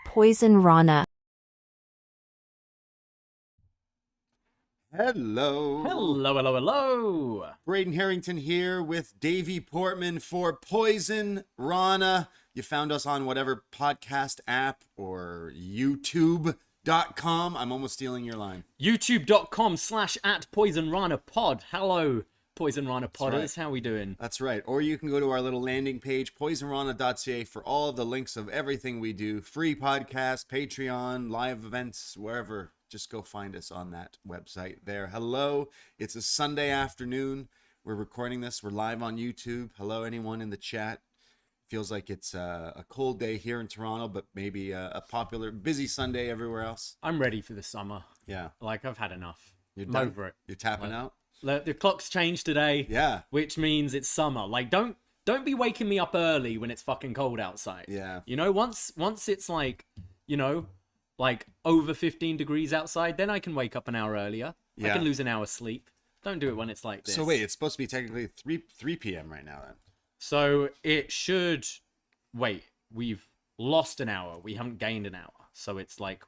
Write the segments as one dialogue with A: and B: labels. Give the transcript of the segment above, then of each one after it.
A: Poisonrana.
B: Hello.
C: Hello, hello, hello.
B: Braden Herrington here with Davie Portman for Poisonrana. You found us on whatever podcast app or YouTube.com. I'm almost stealing your line.
C: YouTube.com/@PoisonRanaPod. Hello, Poisonrana Podders.
B: Right.
C: How we doing?
B: That's right. Or you can go to our little landing page, poisonrana.ca, for all of the links of everything we do. Free podcast, Patreon, live events, wherever. Just go find us on that website there. Hello. It's a Sunday afternoon. We're recording this. We're live on YouTube. Hello, anyone in the chat. Feels like it's a cold day here in Toronto, but maybe a popular, busy Sunday everywhere else.
C: I'm ready for the summer.
B: Yeah.
C: Like, I've had enough.
B: You're
C: I'm
B: done?
C: over it.
B: You're tapping out?
C: The clock's changed today.
B: Yeah.
C: Which means it's summer. Like, don't be waking me up early when it's fucking cold outside.
B: Yeah.
C: You know, once it's like, you know, like over 15 degrees outside, then I can wake up an hour earlier.
B: Yeah.
C: I can lose an hour's sleep. Don't do it when it's like this.
B: So wait, it's supposed to be technically 3 p.m. right now then.
C: So it should... Wait, we've lost an hour. We haven't gained an hour. So it's like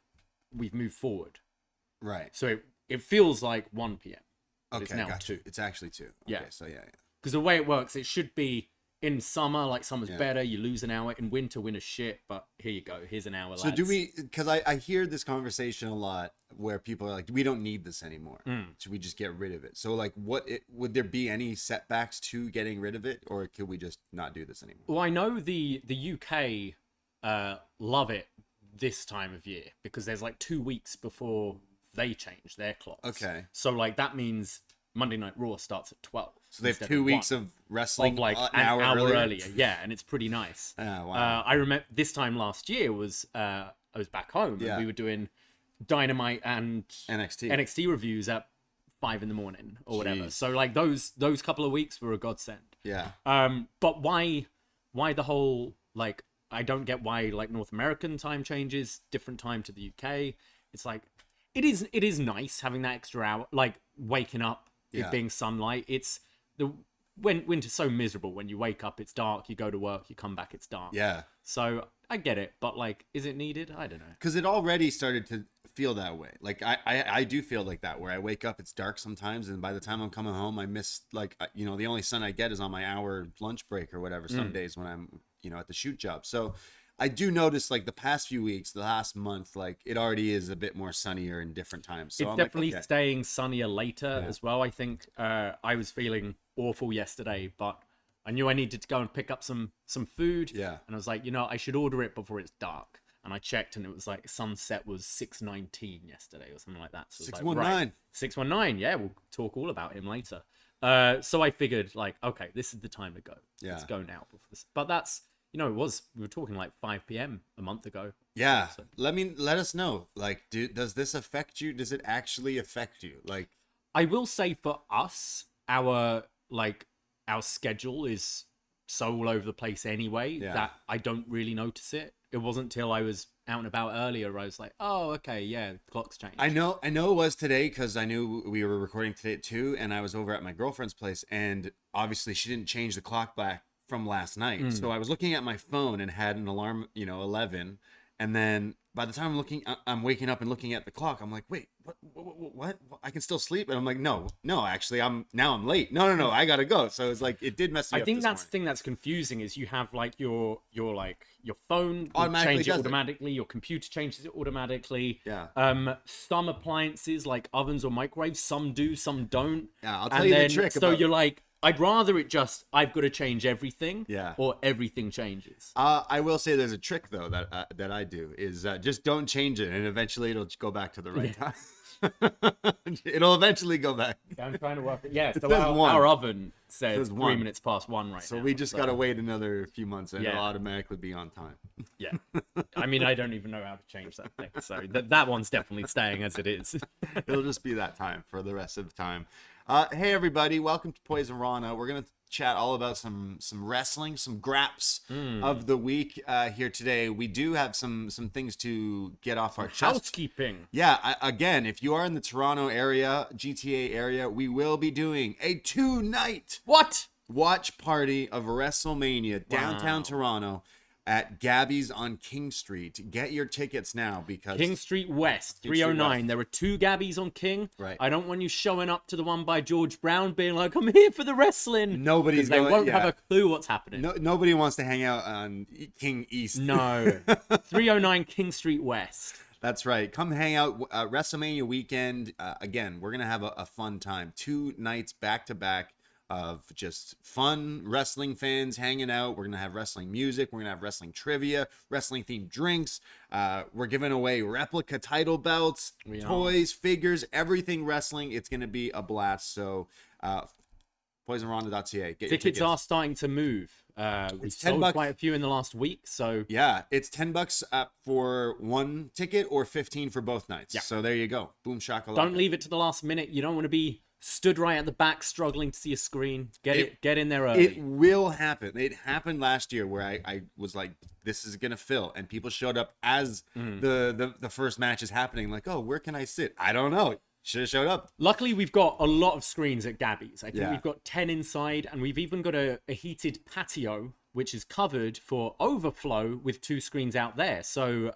C: we've moved forward.
B: Right.
C: So it feels like 1 p.m. But
B: Okay,
C: it's now
B: gotcha.
C: 2.
B: It's actually 2. Okay,
C: Yeah.
B: So yeah.
C: Because the way it works, it should be in summer, like summer's
B: Yeah.
C: better, you lose an hour. In winter's shit, but here you go. Here's an hour,
B: So
C: lads.
B: do we, because I hear this conversation a lot where people are like, we don't need this anymore. Should we just get rid of it? So like, would there be any setbacks to getting rid of it, or could we just not do this anymore?
C: Well, I know the UK love it this time of year because there's like 2 weeks before they change their clocks.
B: Okay.
C: So like that means Monday Night Raw starts at 12.
B: So they have
C: instead
B: 2
C: of
B: weeks
C: 1.
B: of wrestling,
C: Of like
B: an
C: an
B: hour
C: earlier. Yeah, and it's pretty nice.
B: Oh, wow.
C: I remember this time last year was I was back home
B: Yeah.
C: and we were doing Dynamite and
B: NXT
C: reviews at 5 in the morning or whatever.
B: Jeez.
C: So like those couple of weeks were a godsend.
B: Yeah.
C: But why the whole, like, I don't get why like North American time changes different time to the UK. It's like it is nice having that extra hour, like waking up,
B: Yeah.
C: it being sunlight. It's when winter's so miserable. When you wake up, it's dark. You go to work, you come back, it's dark.
B: Yeah.
C: So I get it, but like, is it needed? I don't know.
B: Because it already started to feel that way. Like I do feel like that, where I wake up, it's dark sometimes, and by the time I'm coming home, I miss, like, you know, the only sun I get is on my hour lunch break or whatever. Some days when I'm, you know, at the shoot job. So I do notice, like, the past few weeks, the last month, like, it already is a bit more sunnier in different times. So
C: It's
B: I'm
C: definitely
B: like, okay.
C: staying sunnier later as well. I think I was feeling awful yesterday, but I knew I needed to go and pick up some food.
B: Yeah.
C: And I was like, you know, I should order it before it's dark. And I checked, and it was like sunset was 6:19 yesterday or something like that. So
B: 619.
C: Like, right, 619. Yeah, we'll talk all about him later. So I figured, like, okay, this is the time to go.
B: Yeah.
C: Let's go now. Before this. But that's, you know, we were talking like 5 p.m. a month ago.
B: Yeah.
C: So-
B: Let us know. Like, does this affect you? Does it actually affect you? Like,
C: I will say for us, our schedule is so all over the place anyway that I don't really notice it. It wasn't till I was out and about earlier where I was like, oh, okay, yeah, the clock's changed.
B: I know it was today because I knew we were recording today at 2, and I was over at my girlfriend's place, and obviously she didn't change the clock back from last night. So I was looking at my phone and had an alarm, 11, and then by the time I'm waking up and looking at the clock, I'm like, wait, what? I can still sleep? And I'm like, no, actually, I'm late. No, I gotta go. So it's like, it did mess me up.
C: I think
B: this
C: that's
B: morning.
C: the thing that's confusing is you have like your phone will
B: Automatically
C: change it
B: does it.
C: automatically, your computer changes it automatically.
B: Yeah.
C: Some appliances like ovens or microwaves, some do, some don't.
B: Yeah, I'll tell you the trick
C: So
B: about-
C: you're like, I'd rather it just, I've got to change everything,
B: Yeah.
C: or everything changes.
B: I will say there's a trick though that I do is just don't change it, and eventually it'll go back to the right time. It'll eventually go back.
C: I'm trying to work it. Yeah, so
B: says
C: our oven says 3
B: 1.
C: minutes past 1 right now.
B: So we just gotta wait another few months, and it'll
C: Yeah.
B: automatically be on time.
C: Yeah. I mean, I don't even know how to change that thing. So that one's definitely staying as it is.
B: It'll just be that time for the rest of the time. Hey everybody, welcome to Poisonrana. We're gonna chat all about some wrestling, some graps of the week here today. We do have some things to get off our chest.
C: Housekeeping.
B: Yeah, again, if you are in the Toronto area, GTA area, we will be doing a 2-night
C: What?
B: watch party of WrestleMania downtown Toronto at Gabby's on King Street. Get your tickets now because
C: King Street West,
B: King Street
C: 309.
B: West.
C: There are 2 Gabbies on King.
B: Right.
C: I don't want you showing up to the one by George Brown being like, I'm here for the wrestling.
B: Nobody's
C: 'Cause they
B: going-
C: won't
B: yeah.
C: have a clue what's happening.
B: nobody wants to hang out on King East.
C: No. 309 King Street West.
B: That's right. Come hang out WrestleMania weekend. Again, we're going to have a fun time. 2 nights back to back of just fun wrestling fans hanging out. We're going to have wrestling music. We're going to have wrestling trivia, wrestling themed drinks. We're giving away replica title belts, toys, figures, everything wrestling. It's going to be a blast. So, poisonrana.ca. Get
C: Tickets are starting to move. We sold
B: $10
C: quite a few in the last week, so
B: yeah, it's $10 for one ticket or 15 for both nights.
C: Yeah.
B: So there you go. Boom shakalaka.
C: don't leave it to the last minute. You don't want to be stood right at the back struggling to see a screen. Get in there early.
B: It will happen. It happened last year where I was like, this is gonna fill, and people showed up as the first match is happening. Like, oh, where can I sit? I don't know. Should have showed up.
C: Luckily, we've got a lot of screens at Gabby's. I think
B: Yeah.
C: we've got 10 inside, and we've even got a heated patio, which is covered for overflow with 2 screens out there. So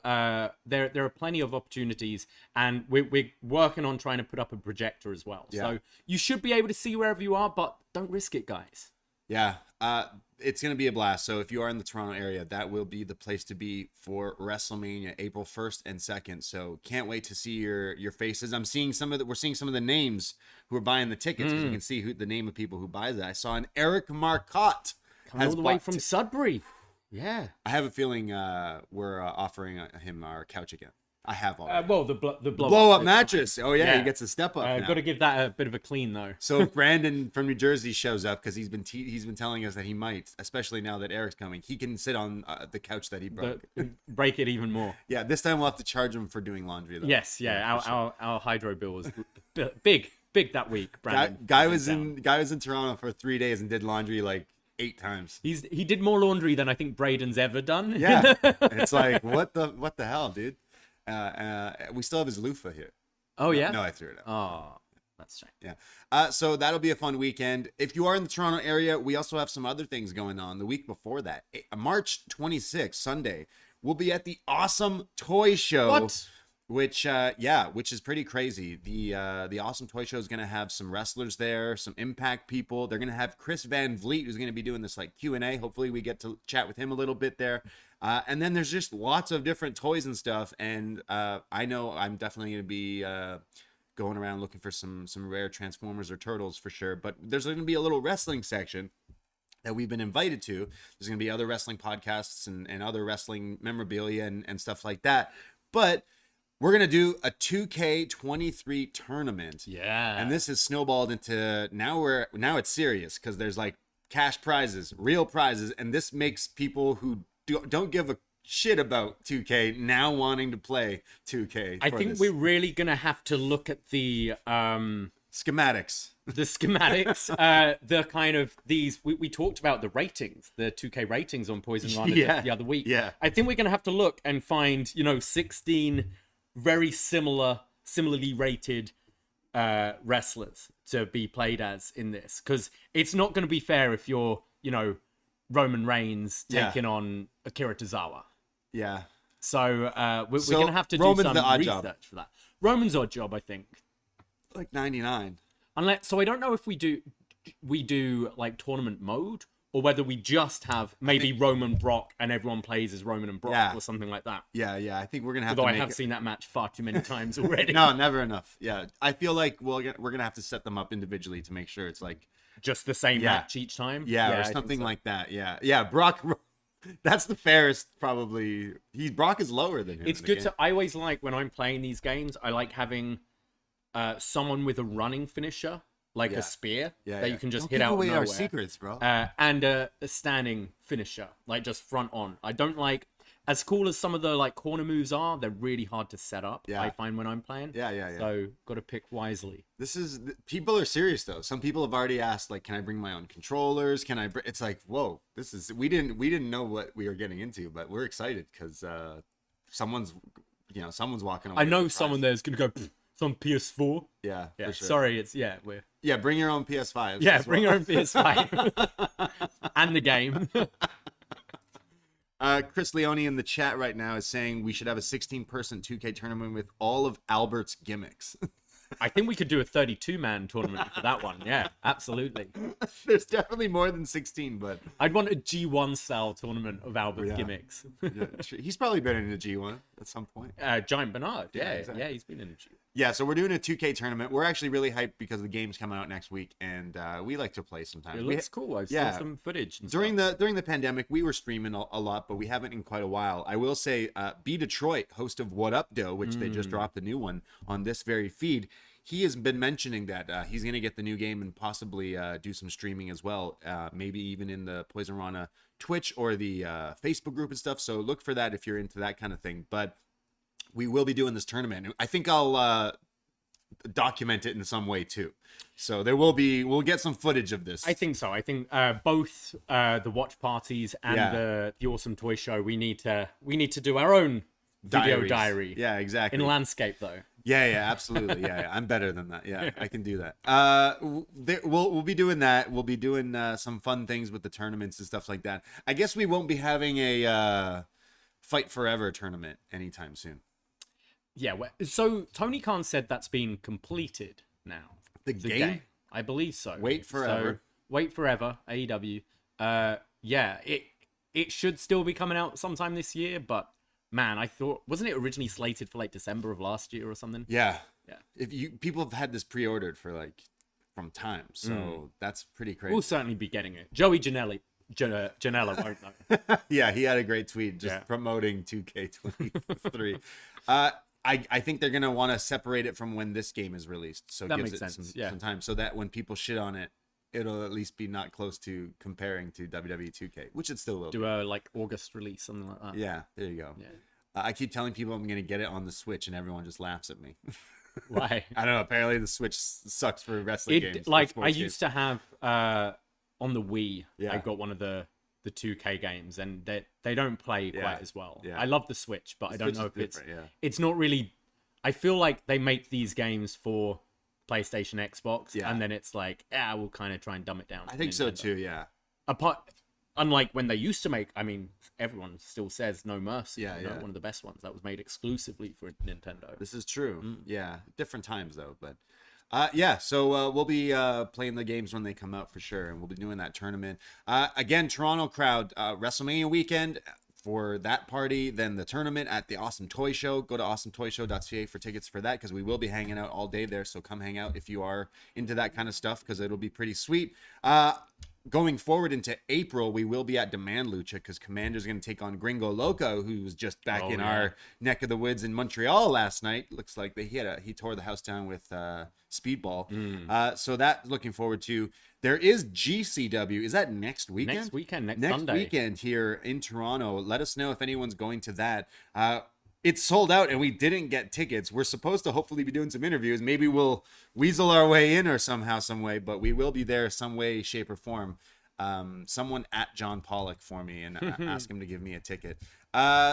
C: there are plenty of opportunities, and we're working on trying to put up a projector as well.
B: Yeah.
C: So you should be able to see wherever you are, but don't risk it, guys.
B: Yeah, it's going to be a blast. So if you are in the Toronto area, that will be the place to be for WrestleMania, April 1st and 2nd. So can't wait to see your faces. We're seeing some of the names who are buying the tickets. You can see the name of people who buys it. I saw an Eric Marcotte.
C: Coming all the way from Sudbury. Yeah.
B: I have a feeling we're offering him our couch again. I have already.
C: Well, the
B: blow up mattress. Oh yeah, he gets a step up. Now.
C: Got to give that a bit of a clean though.
B: So if Brandon from New Jersey shows up, because he's been telling us that he might, especially now that Eric's coming, he can sit on the couch that he broke.
C: Break it even more.
B: Yeah, this time we'll have to charge him for doing laundry though.
C: Yes, yeah. Our hydro bill was big that week. Brandon.
B: Guy was in Toronto for 3 days and did laundry like 8 times.
C: He did more laundry than I think Braden's ever done.
B: Yeah, it's like what the hell, dude. We still have his loofah here.
C: Oh yeah.
B: No, I threw it out.
C: Oh, that's strange.
B: Yeah. So that'll be a fun weekend. If you are in the Toronto area, we also have some other things going on. The week before that, March 26th, Sunday, we'll be at the Awesome Toy Show.
C: What?
B: Which is pretty crazy. The Awesome Toy Show is going to have some wrestlers there, some Impact people. They're going to have Chris Van Vliet, who's going to be doing this like Q&A. Hopefully we get to chat with him a little bit there. And then there's just lots of different toys and stuff. And I know I'm definitely going to be going around looking for some rare Transformers or Turtles for sure. But there's going to be a little wrestling section that we've been invited to. There's going to be other wrestling podcasts and other wrestling memorabilia and stuff like that. But we're going to do a 2K23 tournament.
C: Yeah.
B: And this has snowballed into now it's serious because there's like cash prizes, real prizes. And this makes people who don't give a shit about 2K now wanting to play 2K.
C: I think we're really going to have to look at the
B: schematics.
C: The schematics, the kind of these, we talked about the ratings, the 2K ratings on Poisonrana just the other week.
B: Yeah.
C: I think we're going to have to look and find, 16 very similarly rated wrestlers to be played as in this. Because it's not going to be fair if you're, Roman Reigns taking on Akira Tozawa.
B: Yeah.
C: So we're going to have to do
B: Roman's
C: some
B: the odd
C: research
B: job.
C: for that. Roman's odd job, I think.
B: Like 99.
C: So I don't know if we do like tournament mode or whether we just have maybe Roman Brock and everyone plays as Roman and Brock or something like that.
B: Yeah. I think we're gonna have
C: Although
B: to.
C: I have seen that match far too many times already.
B: No, never enough. Yeah, I feel like we're gonna have to set them up individually to make sure it's like
C: just the same match each time.
B: Yeah, or something like that. Yeah. Brock. That's the fairest, probably. Brock is lower than him.
C: It's good to. I always like when I'm playing these games. I like having someone with a running finisher, like a spear that you can just hit out of nowhere.
B: Our secrets, bro.
C: And a standing finisher, like just front on. I don't like. As cool as some of the like corner moves are, they're really hard to set up. I find when I'm playing.
B: Yeah.
C: So got to pick wisely.
B: People are serious though. Some people have already asked, like, can I bring my own controllers? It's like, whoa, we didn't know what we were getting into, but we're excited because someone's walking away.
C: I know someone there's gonna go. It's on PS4.
B: Yeah, for sure.
C: Sorry,
B: bring your own PS5.
C: Yeah, bring your own PS5 and the game.
B: Chris Leone in the chat right now is saying we should have a 16-person 2K tournament with all of Albert's gimmicks.
C: I think we could do a 32-man tournament for that one. Yeah, absolutely.
B: There's definitely more than 16, but
C: I'd want a G1 style tournament of Albert's gimmicks.
B: He's probably been in a G1 at some point.
C: Giant Bernard. Exactly. Yeah, he's been in a G1.
B: Yeah, so we're doing a 2K tournament. We're actually really hyped because the game's coming out next week, and we like to play sometimes.
C: It looks cool. I've seen some footage.
B: During the pandemic, we were streaming a lot, but we haven't in quite a while. I will say, B Detroit, host of What Up Doe, which they just dropped a new one on this very feed. He has been mentioning that he's going to get the new game and possibly do some streaming as well, maybe even in the Poisonrana Twitch or the Facebook group and stuff. So look for that if you're into that kind of thing. But we will be doing this tournament. I think I'll document it in some way too. So we'll get some footage of this.
C: I think so. I think both the watch parties and the Awesome Toy Show, we need to do our own video diary.
B: Yeah, exactly.
C: In landscape though.
B: Yeah, absolutely. Yeah, I'm better than that. Yeah, I can do that. We'll be doing that. We'll be doing some fun things with the tournaments and stuff like that. I guess we won't be having a Fight Forever tournament anytime soon.
C: Yeah, so Tony Khan said that's been completed now.
B: The game?
C: I believe so.
B: Wait Forever.
C: So, Wait Forever, AEW. It should still be coming out sometime this year, but man, I thought, wasn't it originally slated for like December of last year or something?
B: Yeah. People have had this pre-ordered for like from time, so that's pretty crazy.
C: We'll certainly be getting it. Joey Janela won't know.
B: Yeah, he had a great tweet just promoting 2K23. I think they're gonna want to separate it from when this game is released, so
C: that
B: it gives
C: makes
B: it
C: sense.
B: some time, so that when people shit on it, it'll at least be not close to comparing to WWE 2K, which it still will.
C: Do a like August release, something like that.
B: Yeah, there you go.
C: Yeah.
B: I keep telling people I'm gonna get it on the Switch, and everyone just laughs at me.
C: Why?
B: I don't know. Apparently, the Switch sucks for wrestling games.
C: Like I used to have on the Wii.
B: Yeah.
C: I got one of the 2K games, and they don't play quite as well.
B: Yeah.
C: I love the Switch, but I don't know if
B: it's
C: it's not really. I feel like they make these games for PlayStation, Xbox, and then it's like, we'll kind of try and dumb it down.
B: I think so too. Yeah.
C: Unlike when they used to make, I mean, everyone still says No Mercy.
B: Yeah.
C: One of the best ones that was made exclusively for Nintendo.
B: This is true. Yeah, different times though, but so we'll be playing the games when they come out for sure, and we'll be doing that tournament. Again, Toronto crowd, WrestleMania weekend for that party, then the tournament at the Awesome Toy Show. Go to awesometoyshow.ca for tickets for that, because we will be hanging out all day there, so come hang out if you are into that kind of stuff, because it'll be pretty sweet. Going forward into April, we will be at Demand Lucha, because Commander's going to take on Gringo Loco, who was just back in our neck of the woods in Montreal last night. Looks like he tore the house down with Speedball. So that looking forward to. There is GCW. Is that next weekend?
C: Next
B: Sunday. Next weekend here in Toronto. Let us know if anyone's going to that. It's sold out and we didn't get tickets. We're supposed to hopefully be doing some interviews. Maybe we'll weasel our way in or somehow, some way, but we will be there some way, shape, or form. Someone at John Pollock for me and ask him to give me a ticket.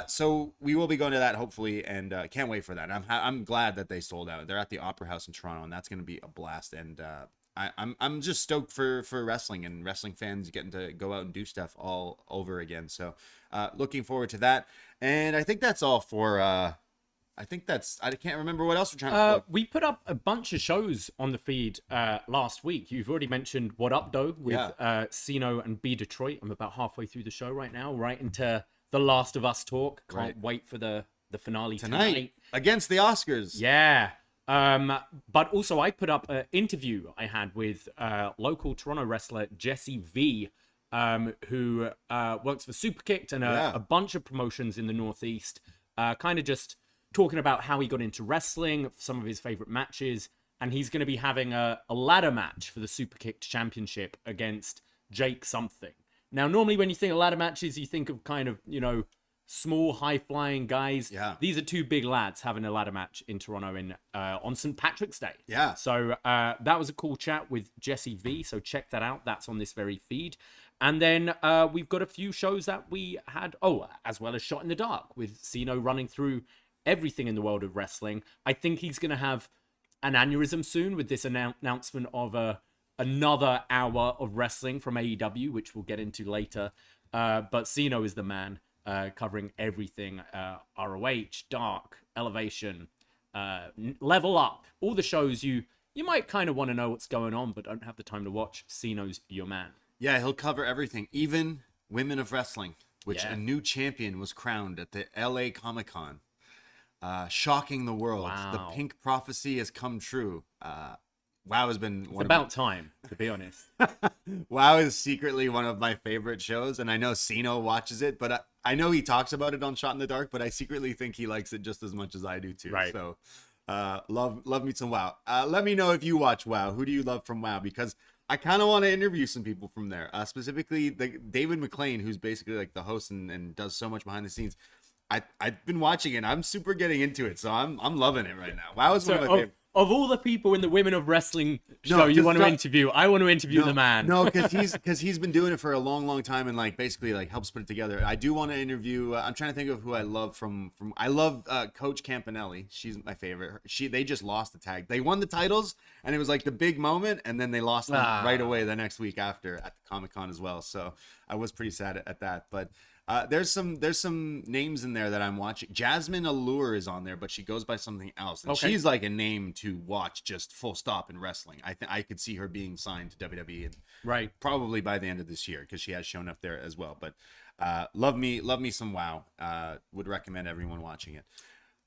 B: So we will be going to that hopefully, and can't wait for that. I'm glad that they sold out. They're at the Opera House in Toronto, and that's going to be a blast. And I'm just stoked for wrestling and wrestling fans getting to go out and do stuff all over again. So looking forward to that. And I think that's all for I can't remember what else we're trying to plug.
C: We put up a bunch of shows on the feed last week. You've already mentioned What Up Doe with Sino and B Detroit. I'm about halfway through the show right now, right into The Last of Us talk. Can't wait for the finale tonight
B: against the Oscars.
C: Yeah. But also, I put up an interview I had with local Toronto wrestler Jesse V, who works for Superkicked and a bunch of promotions in the Northeast, kind of just talking about how he got into wrestling, some of his favorite matches, and he's going to be having a ladder match for the Superkicked Championship against Jake something. Now, normally when you think of ladder matches, you think of kind of, small, high-flying guys.
B: Yeah.
C: These are two big lads having a ladder match in Toronto on St. Patrick's Day.
B: Yeah.
C: So that was a cool chat with Jesse V, so check that out. That's on this very feed. And then we've got a few shows that we had, as well as Shot in the Dark, with Cino running through everything in the world of wrestling. I think he's going to have an aneurysm soon with this announcement of another hour of wrestling from AEW, which we'll get into later. But Cino is the man. Covering everything, ROH, Dark, Elevation, Level Up, all the shows you might kind of want to know what's going on, but don't have the time to watch. Cino's your man.
B: Yeah, he'll cover everything, even Women of Wrestling, which a new champion was crowned at the LA Comic-Con. Shocking the world.
C: Wow.
B: The pink prophecy has come true. WoW has been
C: It's about time, to be honest.
B: WoW is secretly one of my favorite shows, and I know Cino watches it, but I know he talks about it on Shot in the Dark, but I secretly think he likes it just as much as I do too.
C: Right.
B: So love me some WoW. Let me know if you watch WoW. Who do you love from WoW? Because I kind of want to interview some people from there, specifically David McLean, who's basically like the host and does so much behind the scenes. I've been watching it. I'm super getting into it, so I'm loving it right now. WoW is one of my favorite.
C: Of all the people in the Women of Wrestling show you want to interview, I want to interview the man.
B: No, because he's been doing it for a long time and basically helps put it together. I do want to interview. I'm trying to think of who I love from. I love Coach Campanelli. She's my favorite. They just lost the tag. They won the titles and it was the big moment, and then they lost them right away the next week after at the Comic-Con as well. So I was pretty sad at that, but. There's some names in there that I'm watching. Jasmine Allure is on there, but she goes by something else. And she's a name to watch just full stop in wrestling. I could see her being signed to WWE and probably by the end of this year because she has shown up there as well. But love me some WoW. Would recommend everyone watching it.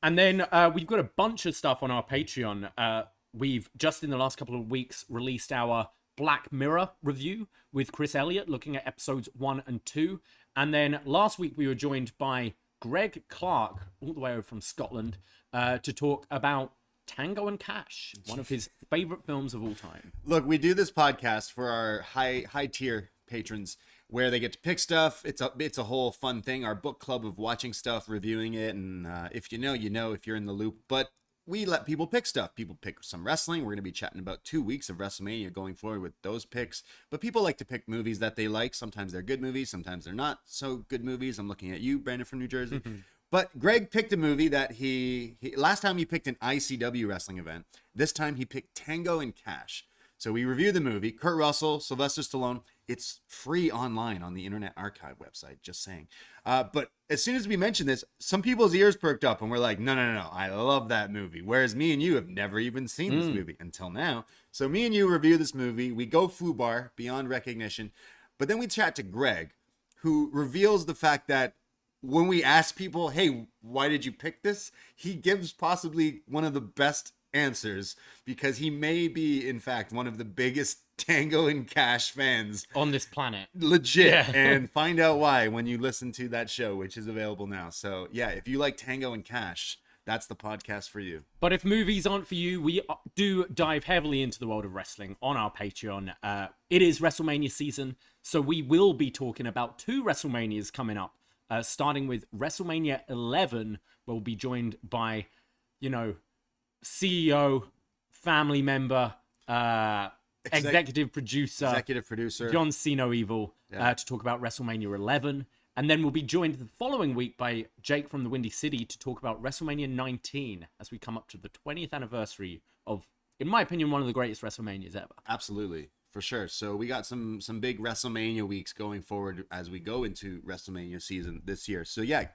C: And then we've got a bunch of stuff on our Patreon. We've just in the last couple of weeks released our Black Mirror review with Chris Elliott, looking at episodes 1 and 2. And then last week we were joined by Greg Clark, all the way over from Scotland, to talk about Tango and Cash, one of his favorite films of all time.
B: Look, we do this podcast for our high tier patrons where they get to pick stuff. It's a whole fun thing. Our book club of watching stuff, reviewing it, and if you know, if you're in the loop. But we let people pick stuff. People pick some wrestling. We're going to be chatting about 2 weeks of WrestleMania going forward with those picks. But people like to pick movies that they like. Sometimes they're good movies. Sometimes they're not so good movies. I'm looking at you, Brandon from New Jersey. But Greg picked a movie that he last time he picked an ICW wrestling event. This time he picked Tango and Cash. So we reviewed the movie. Kurt Russell, Sylvester Stallone. It's free online on the Internet Archive website, just saying. But as soon as we mentioned this, some people's ears perked up and we're like, no, I love that movie. Whereas me and you have never even seen this movie until now. So me and you review this movie. We go FUBAR, beyond recognition. But then we chat to Greg, who reveals the fact that when we ask people, hey, why did you pick this? He gives possibly one of the best answers because he may be, in fact, one of the biggest Tango and Cash fans
C: on this planet.
B: Legit. And find out why when you listen to that show, which is available now. So yeah, if you like Tango and Cash, that's the podcast for you.
C: But if movies aren't for you, we do dive heavily into the world of wrestling on our Patreon. It is WrestleMania season, so we will be talking about 2 WrestleManias coming up, starting with WrestleMania 11. We'll be joined by, CEO, family member, executive producer John Cena Evil, to talk about WrestleMania 11. And then we'll be joined the following week by Jake from the Windy City to talk about WrestleMania 19 as we come up to the 20th anniversary of, in my opinion, one of the greatest WrestleManias ever.
B: Absolutely, for sure. So we got some big WrestleMania weeks going forward as we go into WrestleMania season this year. So yeah,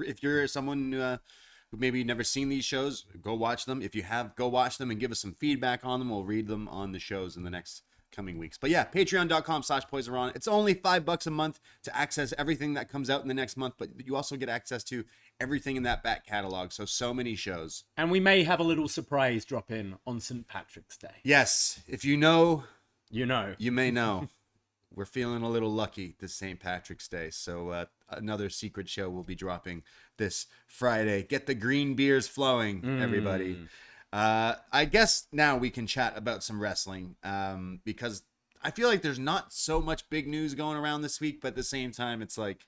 B: if you're someone who maybe never seen these shows, go watch them. If you have, go watch them and give us some feedback on them. We'll read them on the shows in the next coming weeks. But yeah, patreon.com/Poisonrana. It's only $5 a month to access everything that comes out in the next month, but you also get access to everything in that back catalog. So many shows.
C: And we may have a little surprise drop in on St. Patrick's Day.
B: Yes. If you know,
C: you know.
B: You may know. We're feeling a little lucky this St. Patrick's Day. So another secret show will be dropping this Friday. Get the green beers flowing, everybody. I guess now we can chat about some wrestling because I feel like there's not so much big news going around this week, but at the same time, it's like...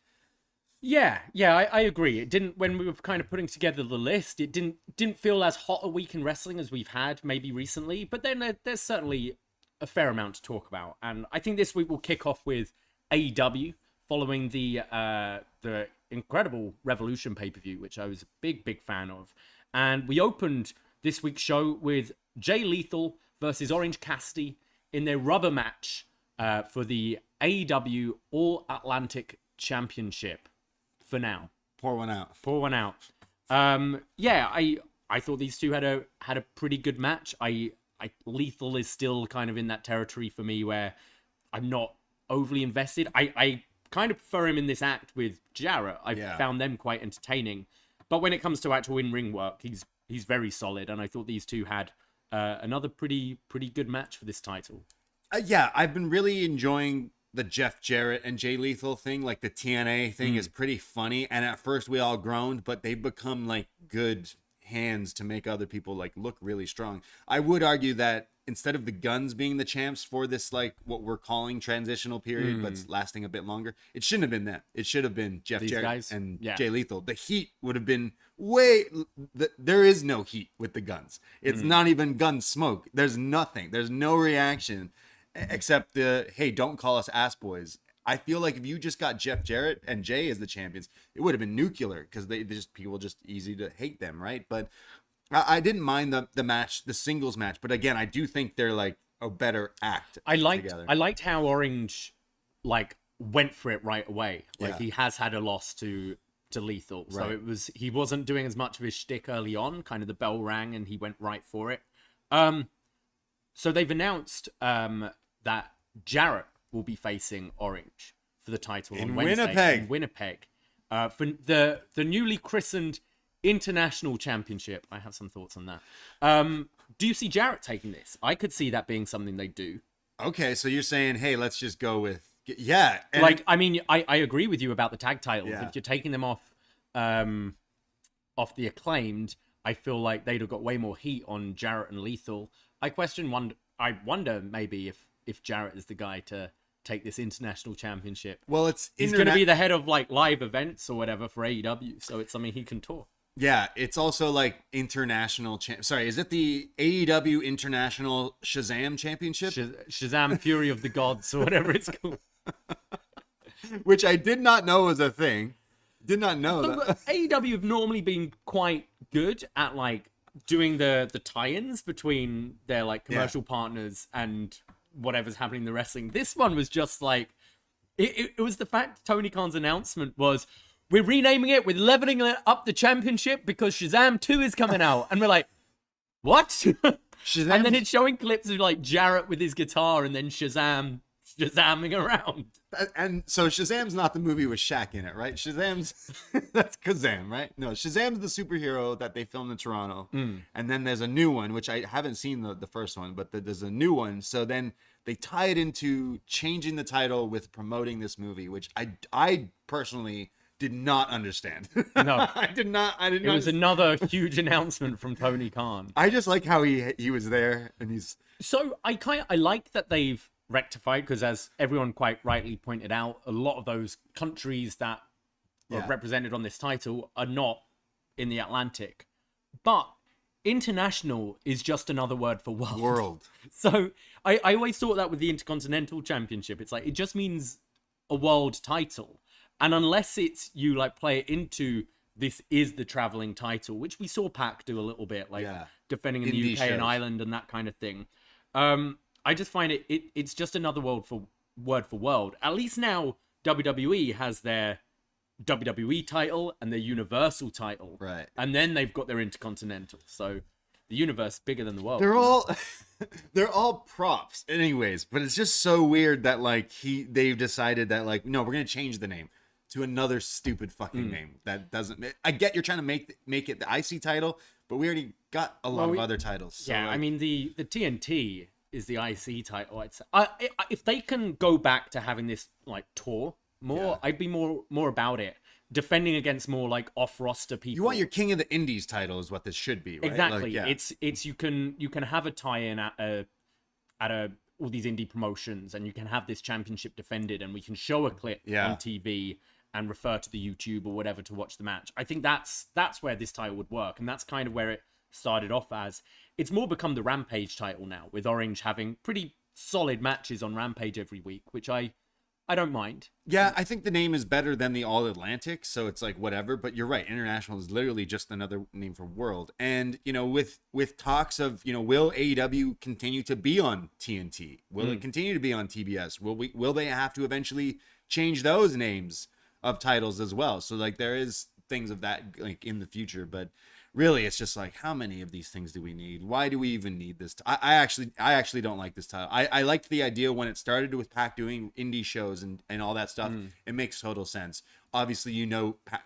C: Yeah, I agree. It didn't, when we were kind of putting together the list, it didn't feel as hot a week in wrestling as we've had maybe recently, but then there's certainly a fair amount to talk about. And I think this week we'll kick off with AEW following the incredible Revolution pay-per-view, which I was a big fan of. And we opened this week's show with Jay Lethal versus Orange Cassidy in their rubber match for the AEW All-Atlantic Championship for now.
B: Pour one out.
C: I thought these two had a pretty good match. Lethal is still kind of in that territory for me where I'm not overly invested. I kind of prefer him in this act with Jarrett. I found them quite entertaining. But when it comes to actual in-ring work, he's very solid. And I thought these two had another pretty good match for this title.
B: I've been really enjoying the Jeff Jarrett and Jay Lethal thing. Like the TNA thing is pretty funny. And at first we all groaned, but they've become like good hands to make other people like look really strong. I would argue that instead of the Guns being the champs for this, like what we're calling transitional period, but lasting a bit longer, it shouldn't have been them. It should have been Jeff Jarrett and Jay Lethal. The heat would have been there is no heat with the Guns. It's not even gun smoke. There's nothing. There's no reaction except hey, don't call us ass boys. I feel like if you just got Jeff Jarrett and Jay as the champions, it would have been nuclear because people just easy to hate them, right? But I didn't mind the match, the singles match. But again, I do think they're like a better act.
C: I liked how Orange like went for it right away. Like he has had a loss to Lethal, so he wasn't doing as much of his shtick early on. Kind of the bell rang and he went right for it. So they've announced that Jarrett will be facing Orange for the title on Wednesday in Winnipeg for the newly christened International Championship. I have some thoughts on that. Do you see Jarrett taking this? I could see that being something they do.
B: Okay, so you're saying, hey, let's just go with
C: I mean, I agree with you about the tag titles. If you're taking them off the Acclaimed, I feel like they'd have got way more heat on Jarrett and Lethal. I wonder maybe if Jarrett is the guy to take this international championship. Well, he's going to be the head of like live events or whatever for AEW, so it's something he can talk.
B: Yeah, it's also like international. Sorry, is it the AEW International Shazam Championship?
C: Shazam Fury of the Gods or whatever it's called.
B: Which I did not know was a thing. Did not know that.
C: AEW have normally been quite good at like doing the tie-ins between their like commercial partners and whatever's happening in the wrestling. This one was just like it was the fact Tony Khan's announcement was, we're renaming it, we're leveling up the championship because Shazam 2 is coming out. And we're like, what? And then it's showing clips of like Jarrett with his guitar and then Shazamming around.
B: And so Shazam's not the movie with Shaq in it, right? Shazam's that's Kazam, right? No, Shazam's the superhero that they filmed in Toronto. And then there's a new one, which I haven't seen the first one, but there's a new one. So then they tie it into changing the title with promoting this movie, which I personally did not understand.
C: No,
B: I did not.
C: It was another huge announcement from Tony Khan.
B: I just like how he was there and he's.
C: So I like that they've rectified, because as everyone quite rightly pointed out, a lot of those countries that are represented on this title are not in the Atlantic, but international is just another word for world. So I always thought that with the Intercontinental Championship, it's like it just means a world title, and unless it's you like play it into this is the traveling title, which we saw Pac do a little bit, like defending in the UK and Ireland and that kind of thing. I just find it's just another word for world. At least now WWE has their WWE title and their Universal title.
B: Right.
C: And then they've got their Intercontinental. So the universe is bigger than the world.
B: They're all props anyways, but it's just so weird that like they've decided that like, no, we're going to change the name. to another stupid fucking name that doesn't. I get you're trying to make it the IC title, but we already got a lot of other titles. So
C: yeah,
B: like,
C: I mean the TNT is the IC title. I'd say if they can go back to having this like tour more, I'd be more about it. Defending against more like off roster people.
B: You want your King of the Indies title is what this should be, right?
C: Exactly.
B: Like,
C: It's you can have a tie-in at all these indie promotions, and you can have this championship defended, and we can show a clip on TV and refer to the YouTube or whatever to watch the match. I think that's where this title would work, and that's kind of where it started off as. It's more become the Rampage title now, with Orange having pretty solid matches on Rampage every week, which I don't mind.
B: Yeah, I think the name is better than the All Atlantic, so it's like whatever. But you're right, International is literally just another name for World. And with talks of will AEW continue to be on TNT? Will it continue to be on TBS? Will they have to eventually change those names of titles as well? So like there is things of that like in the future, but really it's just like, how many of these things do we need? Why do we even need this? I actually don't like this title. I liked the idea when it started with Pac doing indie shows and all that stuff. It makes total sense. Obviously,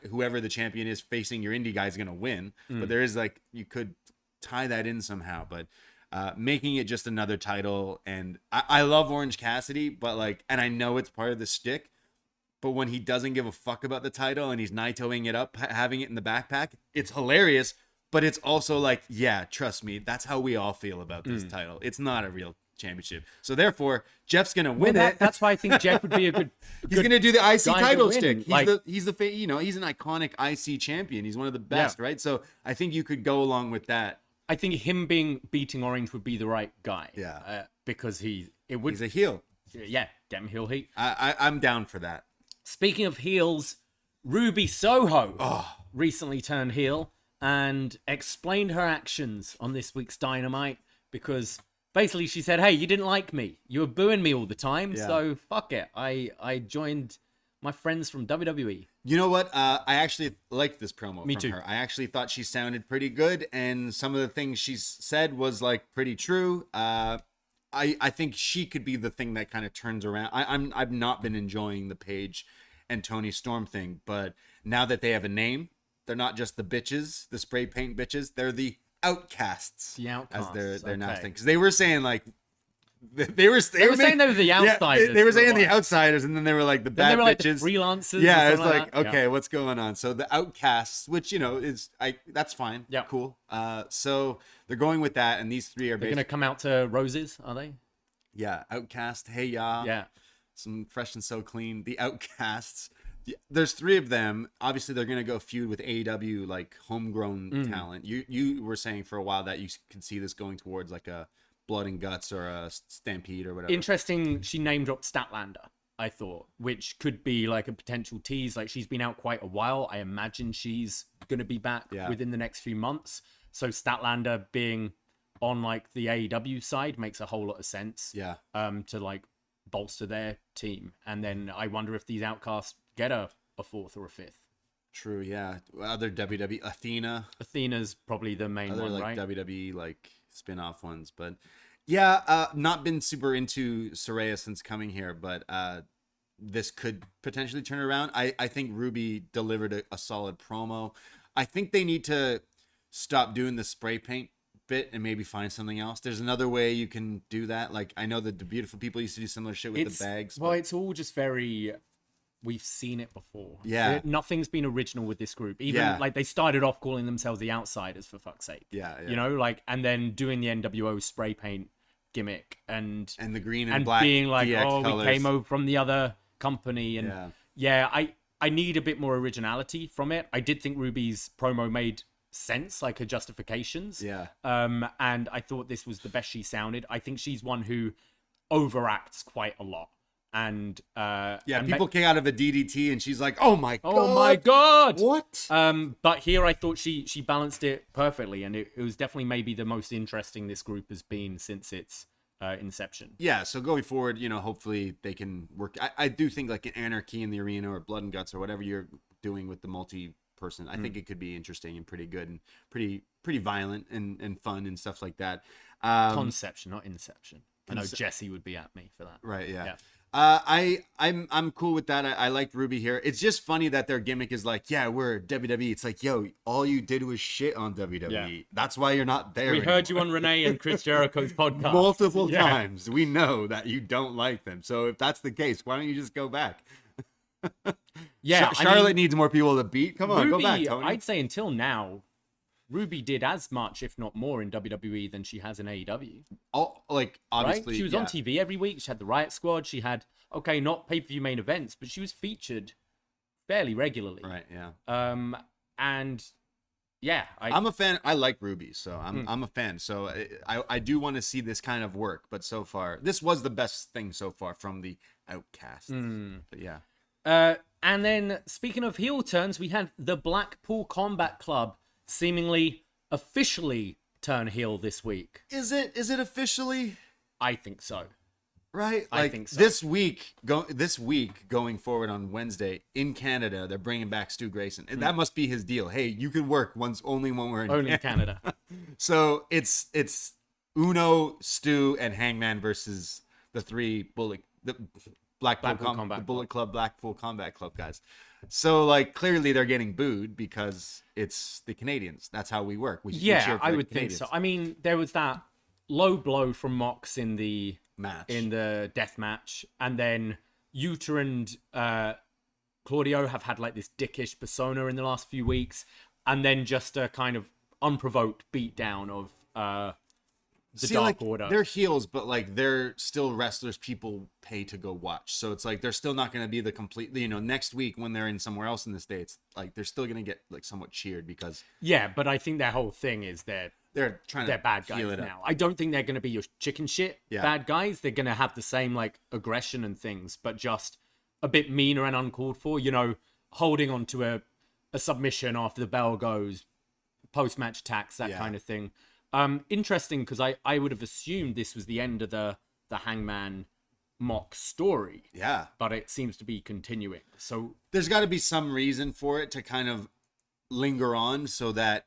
B: whoever the champion is facing your indie guy is going to win, but there is like, you could tie that in somehow, but making it just another title. And I love Orange Cassidy, but like, and I know it's part of the shtick, but when he doesn't give a fuck about the title and he's Naitoing it up, having it in the backpack, it's hilarious. But it's also like, yeah, trust me, that's how we all feel about this title. It's not a real championship. So therefore, Jeff's going to win it.
C: That's why I think Jeff would be a good
B: He's going to do the IC title stick. He's
C: like,
B: he's an iconic IC champion. He's one of the best, right? So I think you could go along with that.
C: I think him beating Orange would be the right guy.
B: Yeah.
C: Because he's
B: a heel.
C: Yeah, damn heel heat.
B: I'm down for that.
C: Speaking of heels, Ruby Soho recently turned heel and explained her actions on this week's Dynamite, because basically she said, hey, you didn't like me. You were booing me all the time, so fuck it. I joined my friends from WWE.
B: You know what? I actually liked this promo
C: Me
B: from
C: too.
B: her. I actually thought she sounded pretty good, and some of the things she said was like pretty true. I think she could be the thing that kind of turns around. I've not been enjoying the Paige and Tony Storm thing, but now that they have a name, they're not just the bitches, the spray paint bitches. They're the outcasts.
C: The outcasts,
B: as their now
C: okay.
B: thing. Because they were saying like they were
C: saying they were the outsiders.
B: Yeah, they were saying the outsiders, and then they were like the bad
C: like
B: bitches,
C: the freelancers.
B: Yeah, it's like okay, what's going on? So the outcasts, which is that's fine.
C: Yeah,
B: cool. So they're going with that, and these three are
C: going to come out to Roses, are they?
B: Yeah, Outcast. Hey ya.
C: Yeah.
B: Some Fresh and So Clean. The Outcasts. There's three of them. Obviously, they're gonna go feud with AEW, like homegrown talent. You were saying for a while that you could see this going towards like a Blood and Guts or a Stampede or whatever.
C: Interesting. She name dropped Statlander, I thought, which could be like a potential tease. Like, she's been out quite a while. I imagine she's gonna be back within the next few months. So Statlander being on like the AEW side makes a whole lot of sense. Yeah. To like bolster their team, and then I wonder if these Outcasts get a fourth or a fifth.
B: True, yeah. Other WWE, Athena's
C: probably the main one,
B: like
C: right?
B: WWE like spin-off ones, but yeah, not been super into Saraya since coming here, but this could potentially turn around. I think Ruby delivered a solid promo. I think they need to stop doing the spray paint bit and maybe find something else. There's another way you can do that. Like, I know that the Beautiful People used to do similar shit with the bags.
C: Well, it's all just very... We've seen it before.
B: Yeah.
C: Nothing's been original with this group. Even like they started off calling themselves the Outsiders, for fuck's sake.
B: Yeah.
C: You know, like, and then doing the NWO spray paint gimmick and
B: the green and black
C: being like,
B: DX
C: we
B: colors.
C: came over from the other company. And I need a bit more originality from it. I did think Ruby's promo made sense, like her justifications.
B: Yeah.
C: And I thought this was the best she sounded. I think she's one who overacts quite a lot. And
B: people came out of a DDT and she's like, oh my god, what?
C: But here I thought she balanced it perfectly, and it was definitely maybe the most interesting this group has been since its inception.
B: Yeah, so going forward, hopefully they can work. I do think like an Anarchy in the Arena or Blood and Guts or whatever you're doing with the multi-person, I think it could be interesting and pretty good and pretty violent and fun and stuff like that.
C: Conception, not Inception. I know Jesse would be at me for that.
B: Right, yeah. I'm cool with that. I like Ruby here. It's just funny that their gimmick is like, yeah, we're WWE. It's like, yo, all you did was shit on WWE. Yeah. That's why you're not there.
C: We heard you on Renee and Chris Jericho's podcast
B: multiple times. We know that you don't like them. So if that's the case, why don't you just go back? Charlotte needs more people to beat. Come on,
C: Ruby,
B: go back, Tony.
C: I'd say until now, Ruby did as much, if not more, in WWE than she has in AEW.
B: Oh, like, obviously.
C: Right? She was on TV every week. She had the Riot Squad. She had, not pay-per-view main events, but she was featured fairly regularly.
B: Right, yeah.
C: And, yeah.
B: I'm a fan. I like Ruby, so I'm a fan. So I do want to see this kind of work, but so far, this was the best thing so far from the Outcasts. But yeah.
C: And then, speaking of heel turns, we had the Blackpool Combat Club seemingly officially turn heel this week.
B: Is it officially?
C: I think so.
B: Right?
C: I think so.
B: This week going forward on Wednesday in Canada, they're bringing back Stu Grayson. And that must be his deal. Hey, you can work only when we're in
C: Canada.
B: So it's Uno, Stu, and Hangman versus the Blackpool Combat Club guys. So, like, clearly they're getting booed because it's the Canadians. That's how we work. We cheer for
C: I
B: the
C: would
B: Canadians.
C: think so. I mean, there was that low blow from Mox in the death match, and then Utah and Claudio have had like this dickish persona in the last few weeks, and then just a kind of unprovoked beatdown of the Dark Order.
B: They're heels, but like they're still wrestlers people pay to go watch. So it's like they're still not going to be the complete. Next week when they're in somewhere else in the States, like they're still going to get like somewhat cheered because.
C: Yeah, but I think their whole thing is they're bad guys now. I don't think they're going to be your chicken shit bad guys. They're going to have the same like aggression and things, but just a bit meaner and uncalled for. Holding on to a submission after the bell goes, post match attacks, that kind of thing. Interesting because I would have assumed this was the end of the Hangman Mock story.
B: Yeah.
C: But it seems to be continuing. So
B: there's got to be some reason for it to kind of linger on so that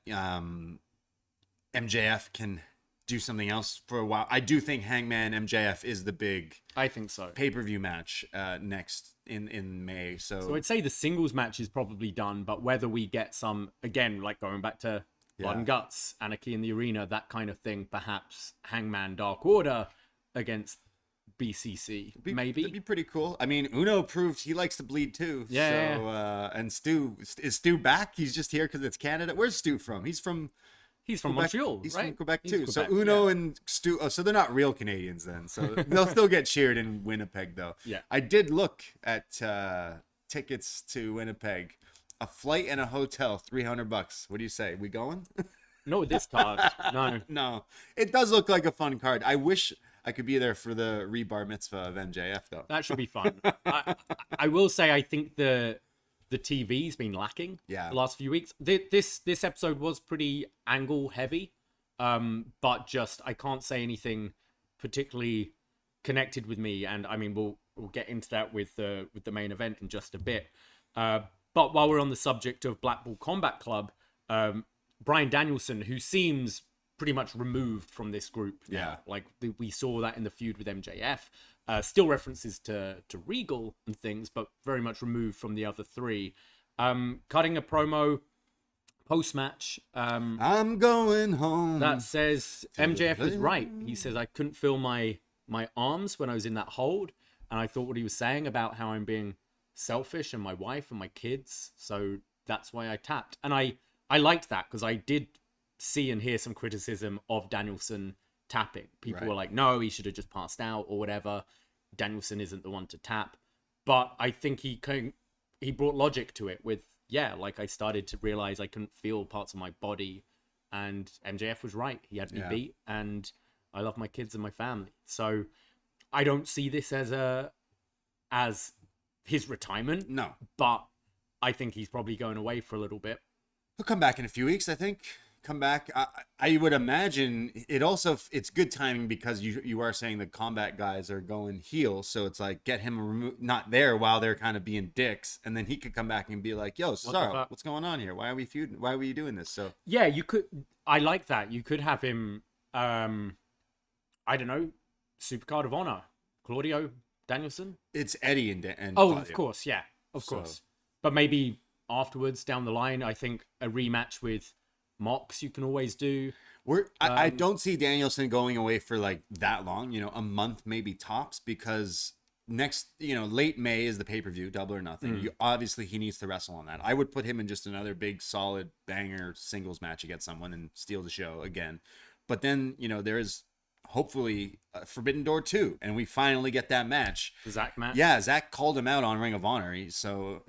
B: MJF can do something else for a while. I do think Hangman MJF is the big pay-per-view match next in May. So
C: I'd say the singles match is probably done, but whether we get some, again, like going back to Blood and Guts, Anarchy in the Arena, that kind of thing. Perhaps Hangman Dark Order against BCC, maybe.
B: That'd be pretty cool. I mean, Uno proved he likes to bleed too.
C: Yeah.
B: So, and Stu, is Stu back? He's just here because it's Canada. Where's Stu from? He's from
C: Quebec. Montreal,
B: He's
C: right?
B: from Quebec too.
C: Quebec,
B: so Uno and Stu, so they're not real Canadians then. So they'll still get cheered in Winnipeg though.
C: Yeah.
B: I did look at tickets to Winnipeg. A flight and a hotel, $300. What do you say? We going?
C: No, with this card. No.
B: No. It does look like a fun card. I wish I could be there for the rebar mitzvah of MJF though.
C: That should be fun. I will say I think the TV's been lacking the last few weeks. This episode was pretty angle heavy, but just I can't say anything particularly connected with me. And I mean we'll get into that with the main event in just a bit. But while we're on the subject of Blackpool Combat Club, Bryan Danielson, who seems pretty much removed from this group now, like we saw that in the feud with MJF, still references to Regal and things, but very much removed from the other three. Cutting a promo post-match.
B: I'm going home.
C: That says MJF was right. He says, I couldn't feel my arms when I was in that hold, and I thought what he was saying about how I'm being selfish and my wife and my kids, so that's why I tapped. And I liked that because I did see and hear some criticism of Danielson tapping. People were like, no, he should have just passed out or whatever. Danielson isn't the one to tap. But I think he brought logic to it with, like I started to realize I couldn't feel parts of my body, and MJF was right. He had me beat, and I love my kids and my family. So I don't see this as his retirement.
B: No.
C: But I think he's probably going away for a little bit.
B: He'll come back in a few weeks, I think. Come back. I would imagine it's good timing because you are saying the combat guys are going heel. So it's like get him not there while they're kind of being dicks. And then he could come back and be like, yo, Sarray, what's going on here? Why are we feuding? Why were you doing this? So
C: yeah, you could. I like that. You could have him, I don't know, Supercard of Honor. Claudio Danielson?
B: It's Eddie and
C: Oh,
B: Claudio.
C: of course, yeah, of course. But maybe afterwards, down the line, I think a rematch with Mox you can always do.
B: I don't see Danielson going away for like that long, a month maybe tops, because next, late May is the pay-per-view, Double or Nothing. Obviously he needs to wrestle on that. I would put him in just another big solid banger singles match against someone and steal the show again. But then, there is hopefully Forbidden Door 2, and we finally get that match.
C: The Zach match?
B: Yeah, Zach called him out on Ring of Honor, so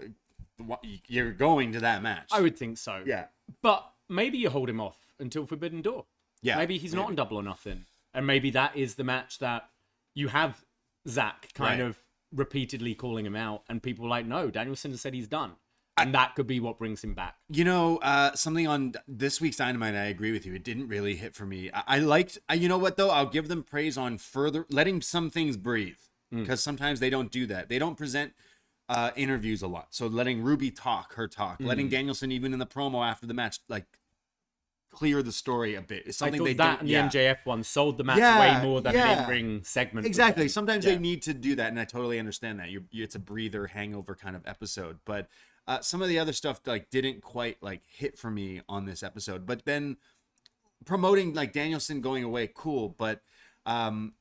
B: you're going to that match.
C: I would think so.
B: Yeah.
C: But maybe you hold him off until Forbidden Door.
B: Yeah.
C: Maybe he's not on Double or Nothing. And maybe that is the match that you have Zach kind of repeatedly calling him out, and people are like, no, Danielson has said he's done. And that could be what brings him back.
B: Something on this week's Dynamite, I agree with you. It didn't really hit for me. I liked, you know what, though? I'll give them praise on letting some things breathe. Because sometimes they don't do that. They don't present interviews a lot. So letting Ruby talk, letting Danielson, even in the promo after the match, like, clear the story a bit. It's something
C: and the MJF one sold the match way more than an in-ring segment.
B: Exactly. Sometimes they need to do that, and I totally understand that. It's a breather, hangover kind of episode. But some of the other stuff like didn't quite like hit for me on this episode. But then promoting like Danielson going away, cool. But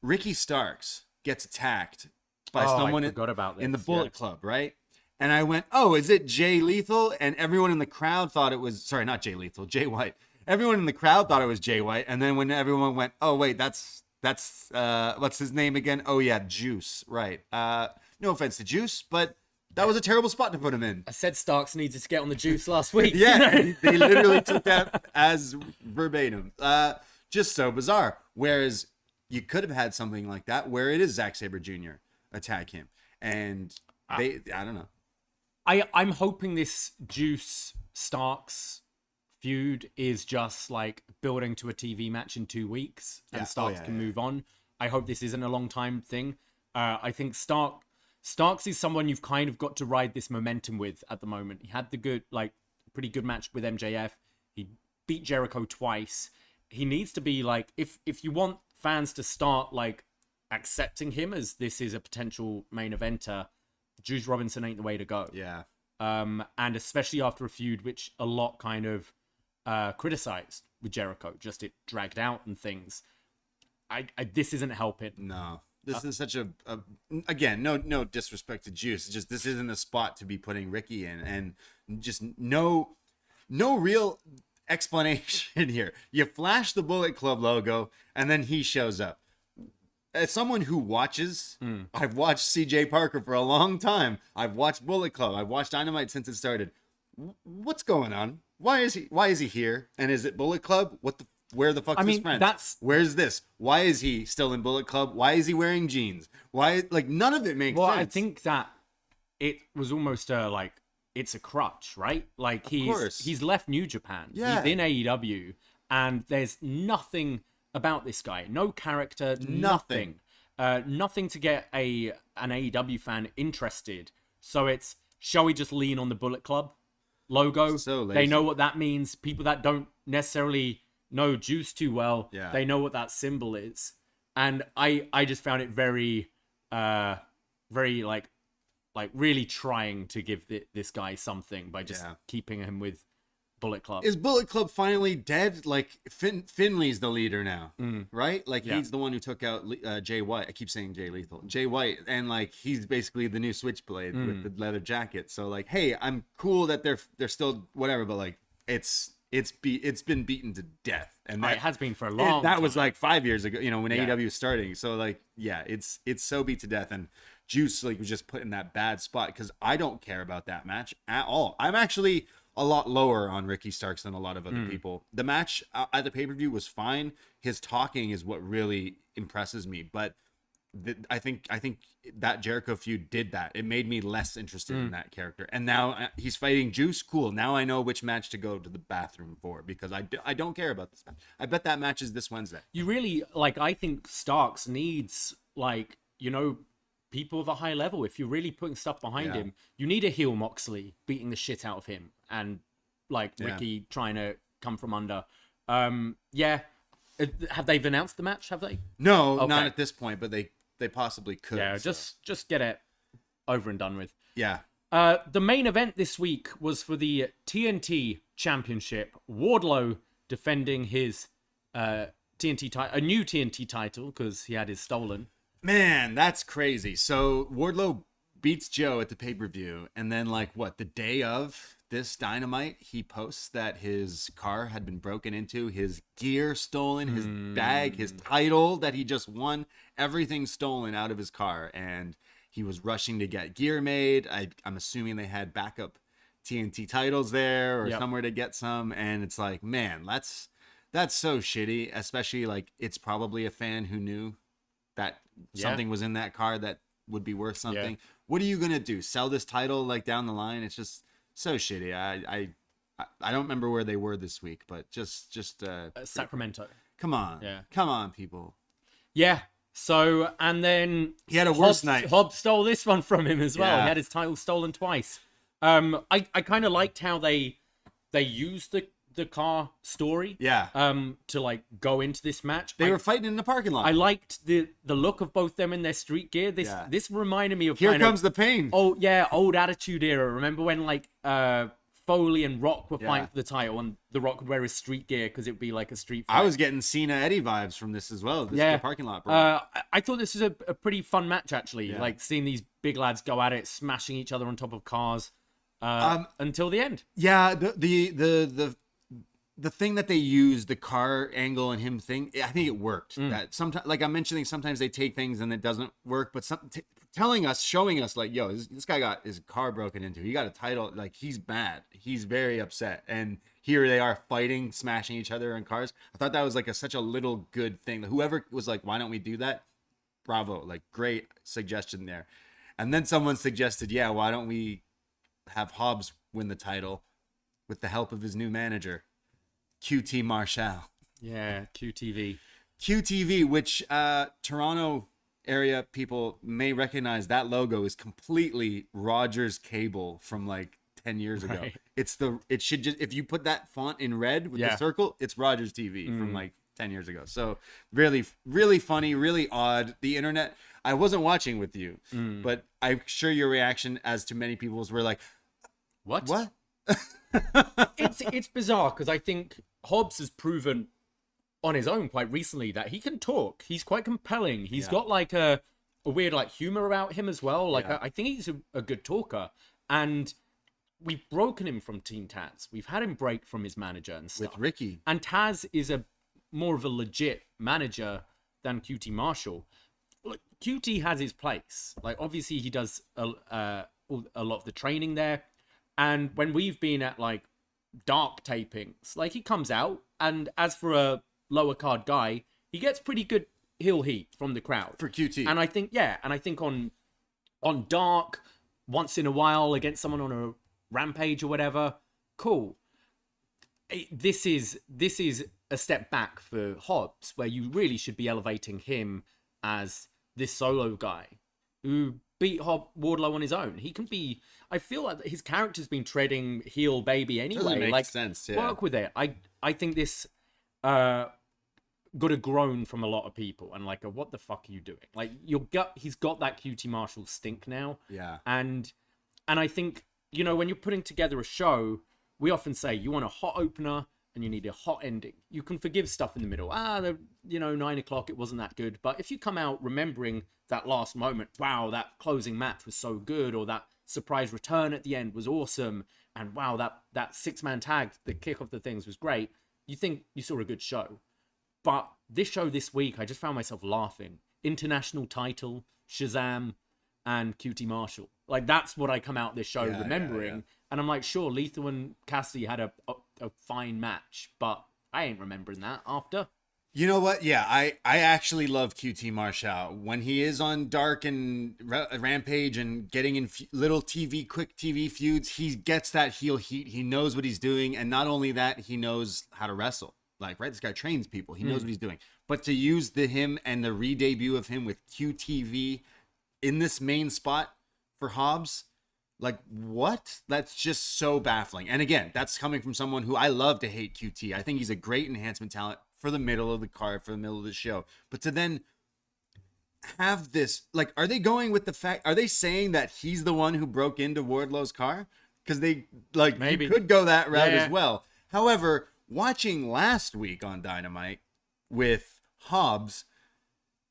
B: Ricky Starks gets attacked by someone in the Bullet Club, right? And I went, oh, is it Jay Lethal? And everyone in the crowd thought it was, sorry, not Jay Lethal, Jay White. Everyone in the crowd thought it was Jay White. And then when everyone went, oh, wait, that's what's his name again? Oh, yeah, Juice, right. No offense to Juice, but that was a terrible spot to put him in.
C: I said Starks needed to get on the Juice last week.
B: Yeah, they literally took that as verbatim. Just so bizarre. Whereas you could have had something like that where it is Zack Sabre Jr. attack him. And I don't know.
C: I'm hoping this Juice Starks feud is just like building to a TV match in 2 weeks and Starks can move on. I hope this isn't a long time thing. I think Starks is someone you've kind of got to ride this momentum with at the moment. He had the pretty good match with MJF. He beat Jericho twice. He needs to be like, if you want fans to start like accepting him as this is a potential main eventer, Juice Robinson ain't the way to go.
B: Yeah.
C: And especially after a feud which a lot kind of criticized with Jericho, just it dragged out and things. This isn't helping.
B: No. This is such a again, no disrespect to Juice. It's just this isn't a spot to be putting Ricky in, and just no real explanation here. You flash the Bullet Club logo, and then he shows up. As someone who watches, I've watched CJ Parker for a long time. I've watched Bullet Club. I've watched Dynamite since it started. What's going on? Why is he here? And is it Bullet Club? Where the fuck is his friend? Where's this? Why is he still in Bullet Club? Why is he wearing jeans? Why, like, none of it makes sense.
C: Well, I think that it was almost it's a crutch, right? Like he's left New Japan.
B: Yeah.
C: He's in AEW, and there's nothing about this guy. No character, nothing to get an AEW fan interested. So it's, shall we just lean on the Bullet Club logo?
B: So lazy.
C: They know what that means. People that don't necessarily know Juice too well, they know what that symbol is. And I just found it very very like really trying to give this guy something by just keeping him with Bullet Club.
B: Is Bullet Club finally dead? Like Finley's the leader now, right? Like he's the one who took out Jay White. I keep saying Jay Lethal, Jay White, and like he's basically the new Switchblade with the leather jacket. So like, hey, I'm cool that they're still whatever, but like it's been beaten to death, and
C: it has been for a long.
B: That
C: time.
B: was like 5 years ago, when AEW was starting. So like, it's so beat to death, and Juice like was just put in that bad spot because I don't care about that match at all. I'm actually a lot lower on Ricky Starks than a lot of other people. The match at the pay-per-view was fine. His talking is what really impresses me, but I think that Jericho feud did that. It made me less interested in that character. And now he's fighting Juice. Cool. Now I know which match to go to the bathroom for because I don't care about this match. I bet that match is this Wednesday.
C: You really I think Starks needs people of a high level. If you're really putting stuff behind him, you need a heel Moxley beating the shit out of him and Ricky trying to come from under. Have they announced the match? Have they?
B: No, not at this point, but they they possibly could.
C: Yeah,
B: so.
C: just get it over and done with.
B: Yeah.
C: The main event this week was for the TNT Championship. Wardlow defending his TNT title, a new TNT title because he had his stolen.
B: Man, that's crazy. So Wardlow beats Joe at the pay-per-view, and then like what, the day of this Dynamite, he posts that his car had been broken into, his gear stolen, his bag, his title that he just won, everything stolen out of his car, and he was rushing to get gear made. I'm assuming they had backup TNT titles there or somewhere to get some, and it's like, man, that's so shitty, especially like it's probably a fan who knew that something was in that car that would be worth something. Yeah. What are you gonna do? Sell this title like down the line? It's just so shitty. I don't remember where they were this week, but just
C: Sacramento.
B: Come on, come on, people.
C: Yeah. So and then
B: he had a worse night.
C: Hobbs stole this one from him as well. He had his title stolen twice. I kind of liked how they used the car story. To like go into this match.
B: They were fighting in the parking lot.
C: I liked the look of both them in their street gear. This reminded me of
B: Here Comes the Pain.
C: Oh yeah, old Attitude Era. Remember when like Foley and Rock were fighting for the title, and the Rock would wear his street gear because it would be like a street fight.
B: I was getting Cena Eddie vibes from this as well. This is the parking lot, bro.
C: I thought this was a pretty fun match actually. Like seeing these big lads go at it, smashing each other on top of cars until the end.
B: Yeah, the thing that they used, the car angle and him thing, I think it worked. That sometimes, like I'm mentioning, sometimes they take things and it doesn't work, but showing us like, yo, this guy got his car broken into. He got a title. Like, he's mad. He's very upset. And here they are fighting, smashing each other in cars. I thought that was like such a little good thing. Whoever was like, why don't we do that? Bravo. Like, great suggestion there. And then someone suggested, yeah, why don't we have Hobbs win the title with the help of his new manager, QT Marshall.
C: Yeah, QTV.
B: QTV, which Toronto area people may recognize. That logo is completely Rogers Cable from like 10 years ago. Right. It should just, if you put that font in red with the circle, it's Rogers TV from like 10 years ago. So really, really funny, really odd. The internet, I wasn't watching with you, but I'm sure your reaction, as to many people's, were like, What?
C: It's bizarre because I think Hobbs has proven on his own quite recently that he can talk. He's quite compelling. He's got like a weird like humor about him as well. Like I think he's a good talker, and we've broken him from Team Taz. We've had him break from his manager and stuff.
B: With Ricky.
C: And Taz is more of a legit manager than QT Marshall. Look, QT has his place. Like obviously he does a lot of the training there. And when we've been at like dark tapings, like he comes out, and as for a lower card guy, he gets pretty good heel heat from the crowd
B: for QT.
C: And I think on dark, once in a while against someone on a rampage or whatever, cool. This is a step back for Hobbs, where you really should be elevating him as this solo guy who beat Wardlow on his own. He can be. I feel like his character's been treading heel baby anyway.
B: Doesn't make
C: like
B: sense. Yeah.
C: Work with it. I think this got a groan from a lot of people, and like, what the fuck are you doing? Like he's got that QT Marshall stink now.
B: Yeah.
C: And I think, you know, when you're putting together a show, we often say you want a hot opener and you need a hot ending. You can forgive stuff in the middle. 9 o'clock, it wasn't that good. But if you come out remembering that last moment, wow, that closing match was so good, or that surprise return at the end was awesome, and wow, that 6-man tag, the kick of the things was great, you think you saw a good show. But this show this week, I just found myself laughing. International title, Shazam, and QT Marshall. Like, that's what I come out this show remembering. Yeah. And I'm like, sure, Lethal and Cassidy had a fine match, but I ain't remembering that after.
B: You know what? Yeah, I actually love QT Marshall. When he is on Dark and Rampage and getting in little quick TV feuds, he gets that heel heat. He knows what he's doing. And not only that, he knows how to wrestle. Like, right? This guy trains people. He knows what he's doing. But to use him and the re-debut of him with QTV in this main spot for Hobbs, like, what? That's just so baffling. And again, that's coming from someone who I love to hate QT. I think he's a great enhancement talent for the middle of the card, for the middle of the show. But to then have this, like, are they going with the fact, are they saying that he's the one who broke into Wardlow's car? Because they, like,
C: Maybe.
B: you could go that route
C: Yeah.
B: as well. However, watching last week on Dynamite with Hobbs,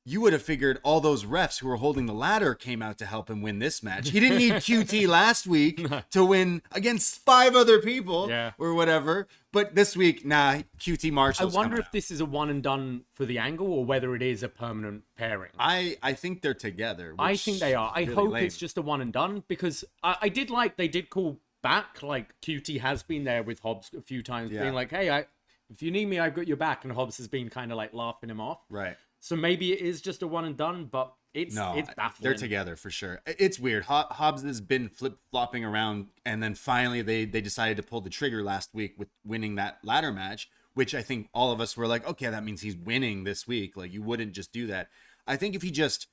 B: you would have figured all those refs who were holding the ladder came out to help him win this match. He didn't need QT last week to win against 5 other people or whatever. But this week, nah, QT Marshall's
C: I wonder
B: coming
C: if this is a one and done for the angle or whether it is a permanent pairing.
B: I think they're together.
C: I think they are. I
B: really
C: hope
B: lame.
C: it's just a one and done because I did like they did call back. Like QT has been there with Hobbs a few times, being like, "Hey, if you need me, I've got your back." And Hobbs has been kind of like laughing him off.
B: Right.
C: So maybe it is just a one and done, but it's baffling.
B: They're together for sure. It's weird. Hobbs has been flip-flopping around, and then finally they decided to pull the trigger last week with winning that ladder match, which I think all of us were like, okay, that means he's winning this week. Like, you wouldn't just do that. I think if he just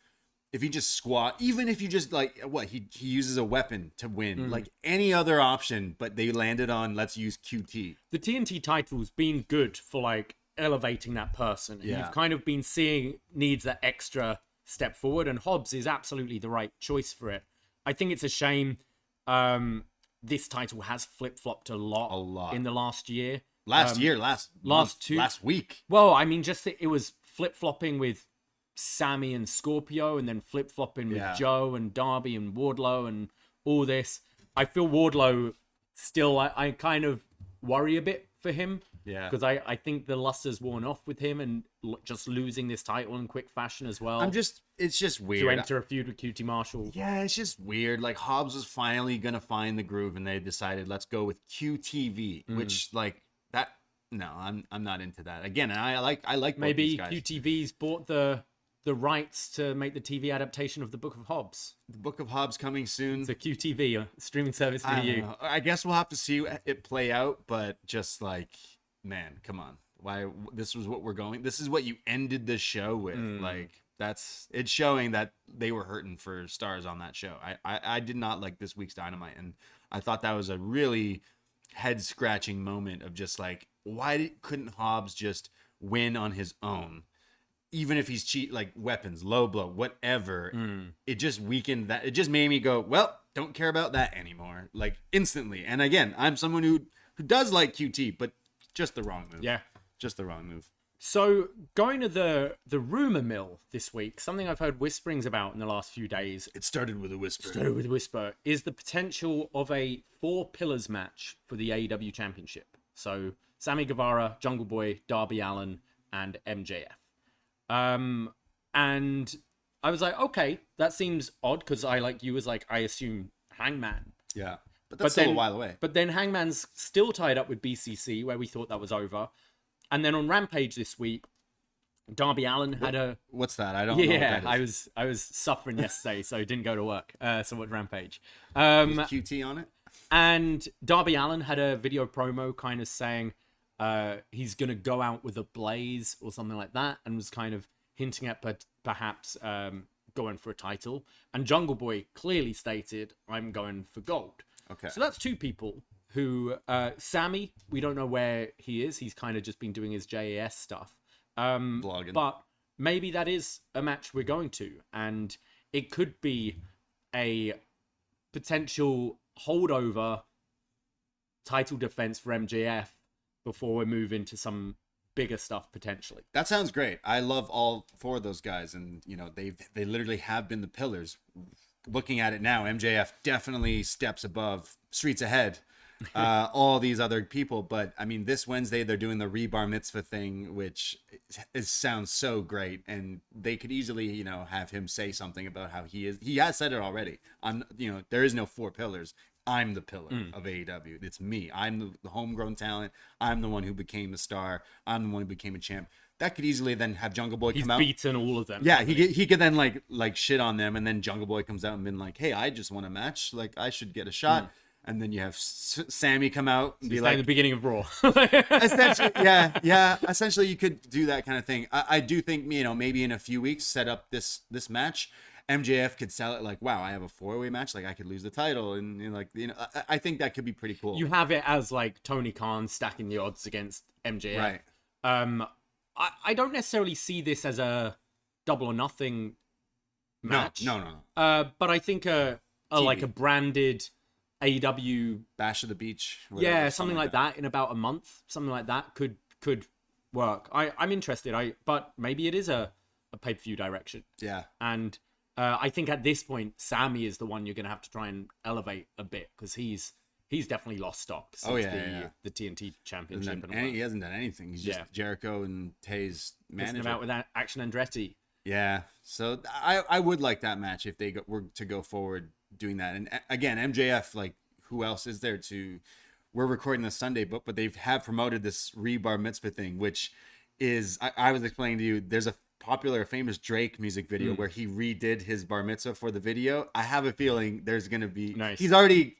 B: squat, even if you just like he uses a weapon to win, like any other option, but they landed on let's use QT.
C: The TNT title's been good for like elevating that person. And you've kind of been seeing needs that extra step forward, and Hobbs is absolutely the right choice for it. I think it's a shame this title has flip-flopped a lot in the last year.
B: Last week.
C: Well, I mean, just it was flip-flopping with Sami and Scorpio, and then flip-flopping with Joe and Darby and Wardlow and all this. I feel Wardlow still, I kind of worry a bit for him.
B: Yeah.
C: Because I think the luster's worn off with him and just losing this title in quick fashion as well.
B: It's just weird.
C: To enter a feud with QT Marshall.
B: Yeah, it's just weird. Like, Hobbs was finally going to find the groove, and they decided, let's go with QTV, which, like, that, no, I'm not into that. Again, and I like both
C: maybe
B: these guys.
C: QTV's bought the rights to make the TV adaptation of the Book of Hobbs.
B: The Book of Hobbs coming soon.
C: It's a QTV, a streaming service for you.
B: I guess we'll have to see it play out, but just like, man, come on. Why? This was what we're going. This is what you ended the show with. Like, it's showing that they were hurting for stars on that show. I did not like this week's Dynamite, and I thought that was a really head scratching moment of just like, why couldn't Hobbs just win on his own? Even if he's cheat, like weapons, low blow, whatever, it just weakened that. It just made me go, well, don't care about that anymore, like instantly. And again, I'm someone who does like QT, but just the wrong move.
C: Yeah,
B: just the wrong move.
C: So going to the rumor mill this week, something I've heard whisperings about in the last few days.
B: It started with a whisper.
C: Is the potential of a 4 pillars match for the AEW Championship. So Sammy Guevara, Jungle Boy, Darby Allin, and MJF. And I was like, okay, that seems odd because I assume Hangman.
B: Yeah, but that's still a while away.
C: But then Hangman's still tied up with BCC, where we thought that was over. And then on Rampage this week, Darby Allin had a...
B: What's that? I don't know what that is.
C: I was suffering yesterday, so I didn't go to work. So what Rampage?
B: Was QT on it?
C: And Darby Allin had a video promo kind of saying he's going to go out with a blaze or something like that, and was kind of hinting at perhaps going for a title. And Jungle Boy clearly stated, I'm going for gold.
B: Okay.
C: So that's 2 people who... Sami, we don't know where he is. He's kind of just been doing his JAS stuff.
B: Blogging.
C: But maybe that is a match we're going to. And it could be a potential holdover title defense for MJF before we move into some bigger stuff potentially.
B: That sounds great. I love all 4 of those guys, and you know they literally have been the pillars. Looking at it now, MJF definitely steps above, streets ahead, all these other people. But I mean, this Wednesday they're doing the Rebar Mitzvah thing, which sounds so great, and they could easily, have him say something about how he is. He has said it already. There is no 4 pillars. I'm the pillar of AEW. It's me. I'm the homegrown talent. I'm the one who became a star. I'm the one who became a champ. That could easily then have Jungle Boy come out.
C: He's beaten all of them.
B: Yeah, he could then like shit on them, and then Jungle Boy comes out and been like, "Hey, I just won a match. Like, I should get a shot." And then you have Sami come out and be like,
C: the beginning of Raw.
B: Essentially, yeah. Essentially, you could do that kind of thing. I do think maybe in a few weeks set up this match. MJF could sell it like, wow, I have a 4-way match. Like, I could lose the title, and I think that could be pretty cool.
C: You have it as like Tony Khan stacking the odds against MJF.
B: Right.
C: I don't necessarily see this as a double or nothing match.
B: No.
C: But I think like a branded AEW
B: Bash of the Beach.
C: Whatever, something like that in about a month. Something like that could work. I'm interested. But maybe it is a pay-per-view direction.
B: Yeah.
C: And I think at this point, Sami is the one you're going to have to try and elevate a bit because he's definitely lost stock since the TNT Championship.
B: And he hasn't done anything. He's just Jericho and Tay's manager.
C: About with that Action Andretti.
B: Yeah. So I would like that match if they were to go forward doing that. And again, MJF, like, who else is there to... We're recording this Sunday, but they have promoted this Bar Mitzvah thing, which is... I was explaining to you, there's a popular, famous Drake music video where he redid his bar mitzvah for the video. I have a feeling there's going to be...
C: Nice.
B: He's already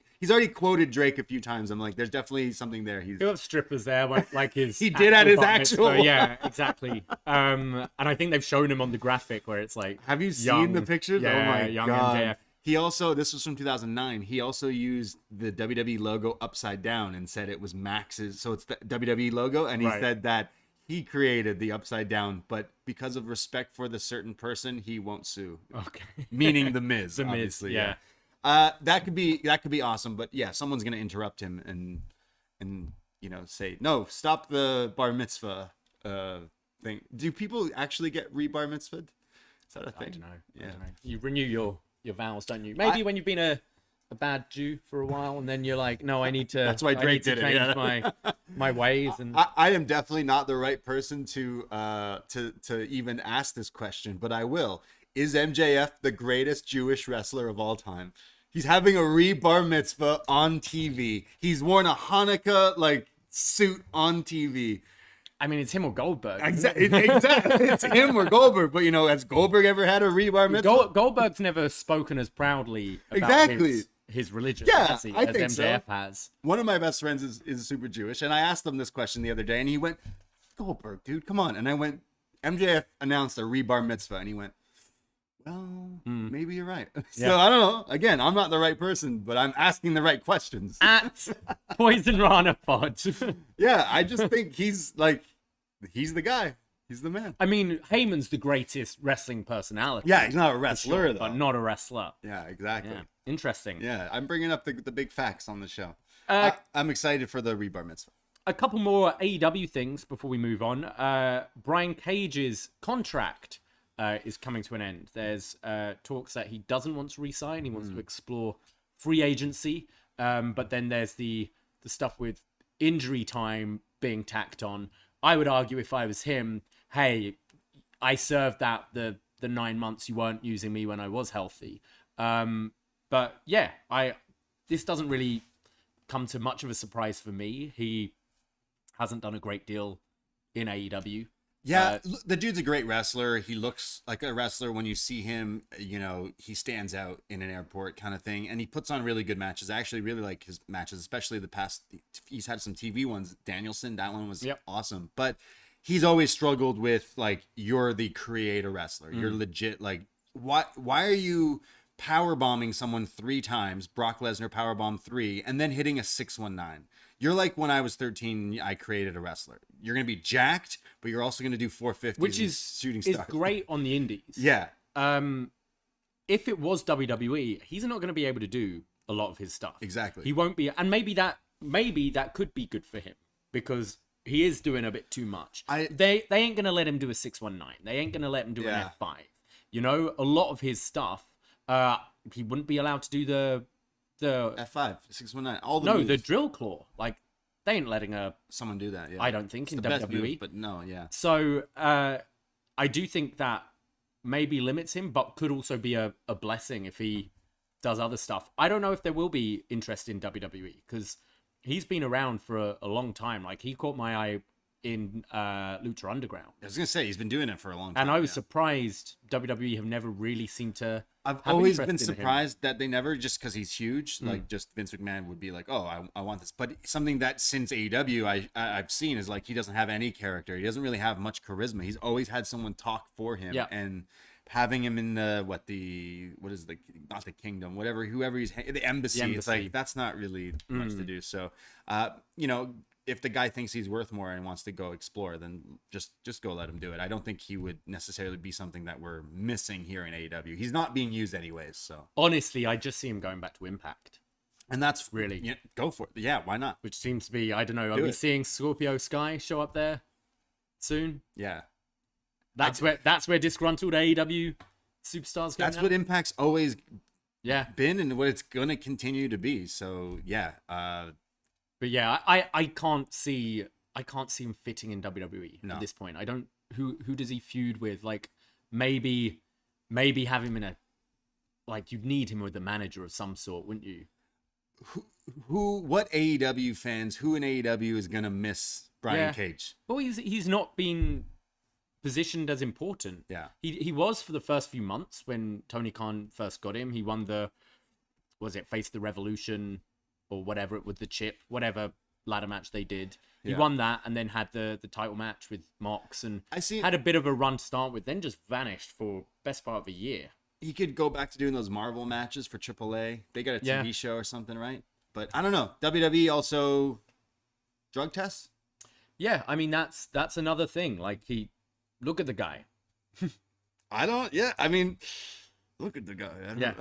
B: quoted Drake a few times. I'm like, there's definitely something there.
C: You have strippers there, like his...
B: He did at his actual...
C: Yeah, exactly. And I think they've shown him on the graphic where it's like...
B: Have you seen the pictures?
C: Yeah,
B: oh my
C: young
B: God.
C: MJF.
B: He also, this was from 2009, he also used the WWE logo upside down and said it was Max's, so it's the WWE logo, and he said that he created the upside down, but because of respect for the certain person, he won't sue.
C: Okay.
B: Meaning the Miz,
C: the
B: obviously.
C: Miz,
B: yeah. That could be awesome, but yeah, someone's gonna interrupt him and say, no, stop the bar mitzvah thing. Do people actually get bar mitzvahed? Is that a thing?
C: I don't know.
B: Yeah.
C: I don't know. You renew your vows, don't you? Maybe when you've been a bad Jew for a while, and then you're like, no, I need to.
B: That's why Drake did it.
C: Yeah. my ways, and
B: I am definitely not the right person to even ask this question, but I will. Is MJF the greatest Jewish wrestler of all time? He's having a bar mitzvah on TV. He's worn a Hanukkah suit on TV.
C: I mean, it's him or Goldberg.
B: Exactly. It's him or Goldberg. But, has Goldberg ever had a bar mitzvah?
C: Goldberg's never spoken as proudly about his religion as MJF has.
B: One of my best friends is super Jewish. And I asked him this question the other day. And he went, Goldberg, dude, come on. And I went, MJF announced a bar mitzvah. And he went, well, maybe you're right. So I don't know. Again, I'm not the right person, but I'm asking the right questions.
C: At Poisonrana Pod.
B: Yeah, I just think he's the guy. He's the man.
C: I mean, Heyman's the greatest wrestling personality.
B: Yeah, he's not a wrestler, though.
C: But not a wrestler.
B: Yeah, exactly.
C: Yeah. Interesting.
B: Yeah, I'm bringing up the big facts on the show. I'm excited for the bar mitzvah.
C: A couple more AEW things before we move on. Brian Cage's contract is coming to an end. There's talks that he doesn't want to re-sign. He wants to explore free agency. But then there's the stuff with injury time being tacked on. I would argue if I was him, hey, I served that the 9 months you weren't using me when I was healthy. But yeah, this doesn't really come to much of a surprise for me. He hasn't done a great deal in AEW.
B: Yeah, the dude's a great wrestler. He looks like a wrestler when you see him. He stands out in an airport kind of thing, and he puts on really good matches. I actually really like his matches, especially the past. He's had some TV ones. Danielson, that one was awesome. But he's always struggled with you're the creator wrestler. You're legit. Why are you power bombing someone 3 times? Brock Lesnar powerbomb 3, and then hitting a 619. You're like when I was 13, I created a wrestler. You're going to be jacked, but you're also going to do 450s,
C: which is
B: shooting stars.
C: Great on the indies.
B: Yeah.
C: If it was WWE, he's not going to be able to do a lot of his stuff.
B: Exactly.
C: He won't be, and maybe that could be good for him because he is doing a bit too much. They ain't going to let him do a 619. They ain't going to let him do an F5. A lot of his stuff, he wouldn't be allowed to do the
B: F5, 619,
C: the drill claw. They ain't letting
B: someone do that. Yeah,
C: I don't think
B: it's
C: in
B: the
C: WWE.
B: Best move, but no, yeah.
C: So I do think that maybe limits him, but could also be a blessing if he does other stuff. I don't know if there will be interest in WWE because he's been around for a long time. He caught my eye in Lucha Underground.
B: I was gonna say he's been doing it for a long time,
C: and I was surprised WWE have never really seemed to.
B: I've always been surprised that they never, just because he's huge, just Vince McMahon would be like, oh, I want this. But something that since AEW I've seen is he doesn't have any character. He doesn't really have much charisma. He's always had someone talk for him, and having him in not the kingdom, whoever he's the embassy. It's that's not really much to do. So if the guy thinks he's worth more and wants to go explore, then just go let him do it. I don't think he would necessarily be something that we're missing here in AEW. He's not being used anyways. So
C: honestly, I just see him going back to Impact.
B: And that's
C: really
B: go for it. Yeah, why not?
C: Which seems to be, I don't know. Are we seeing Scorpio Sky show up there soon?
B: Yeah,
C: that's where disgruntled AEW superstars go.
B: That's
C: now?
B: what Impact's always
C: been,
B: and what it's gonna continue to be. So yeah,
C: but yeah, I can't see him fitting in WWE at this point. I don't. Who does he feud with? Like maybe have him in a, like, you'd need him with a manager of some sort, wouldn't you?
B: What AEW fans, who in AEW is gonna miss Brian Cage?
C: Well, he's not been positioned as important.
B: Yeah,
C: he was for the first few months when Tony Khan first got him. He won Face the Revolution or whatever, with the chip, whatever ladder match they did. He won that and then had the title match with Mox and had a bit of a run to start with, then just vanished for best part of a year.
B: He could go back to doing those Marvel matches for AAA. They got a TV show or something, right? But I don't know. WWE also drug tests?
C: Yeah, I mean that's another thing. Like, look at the guy.
B: I mean, look at the guy.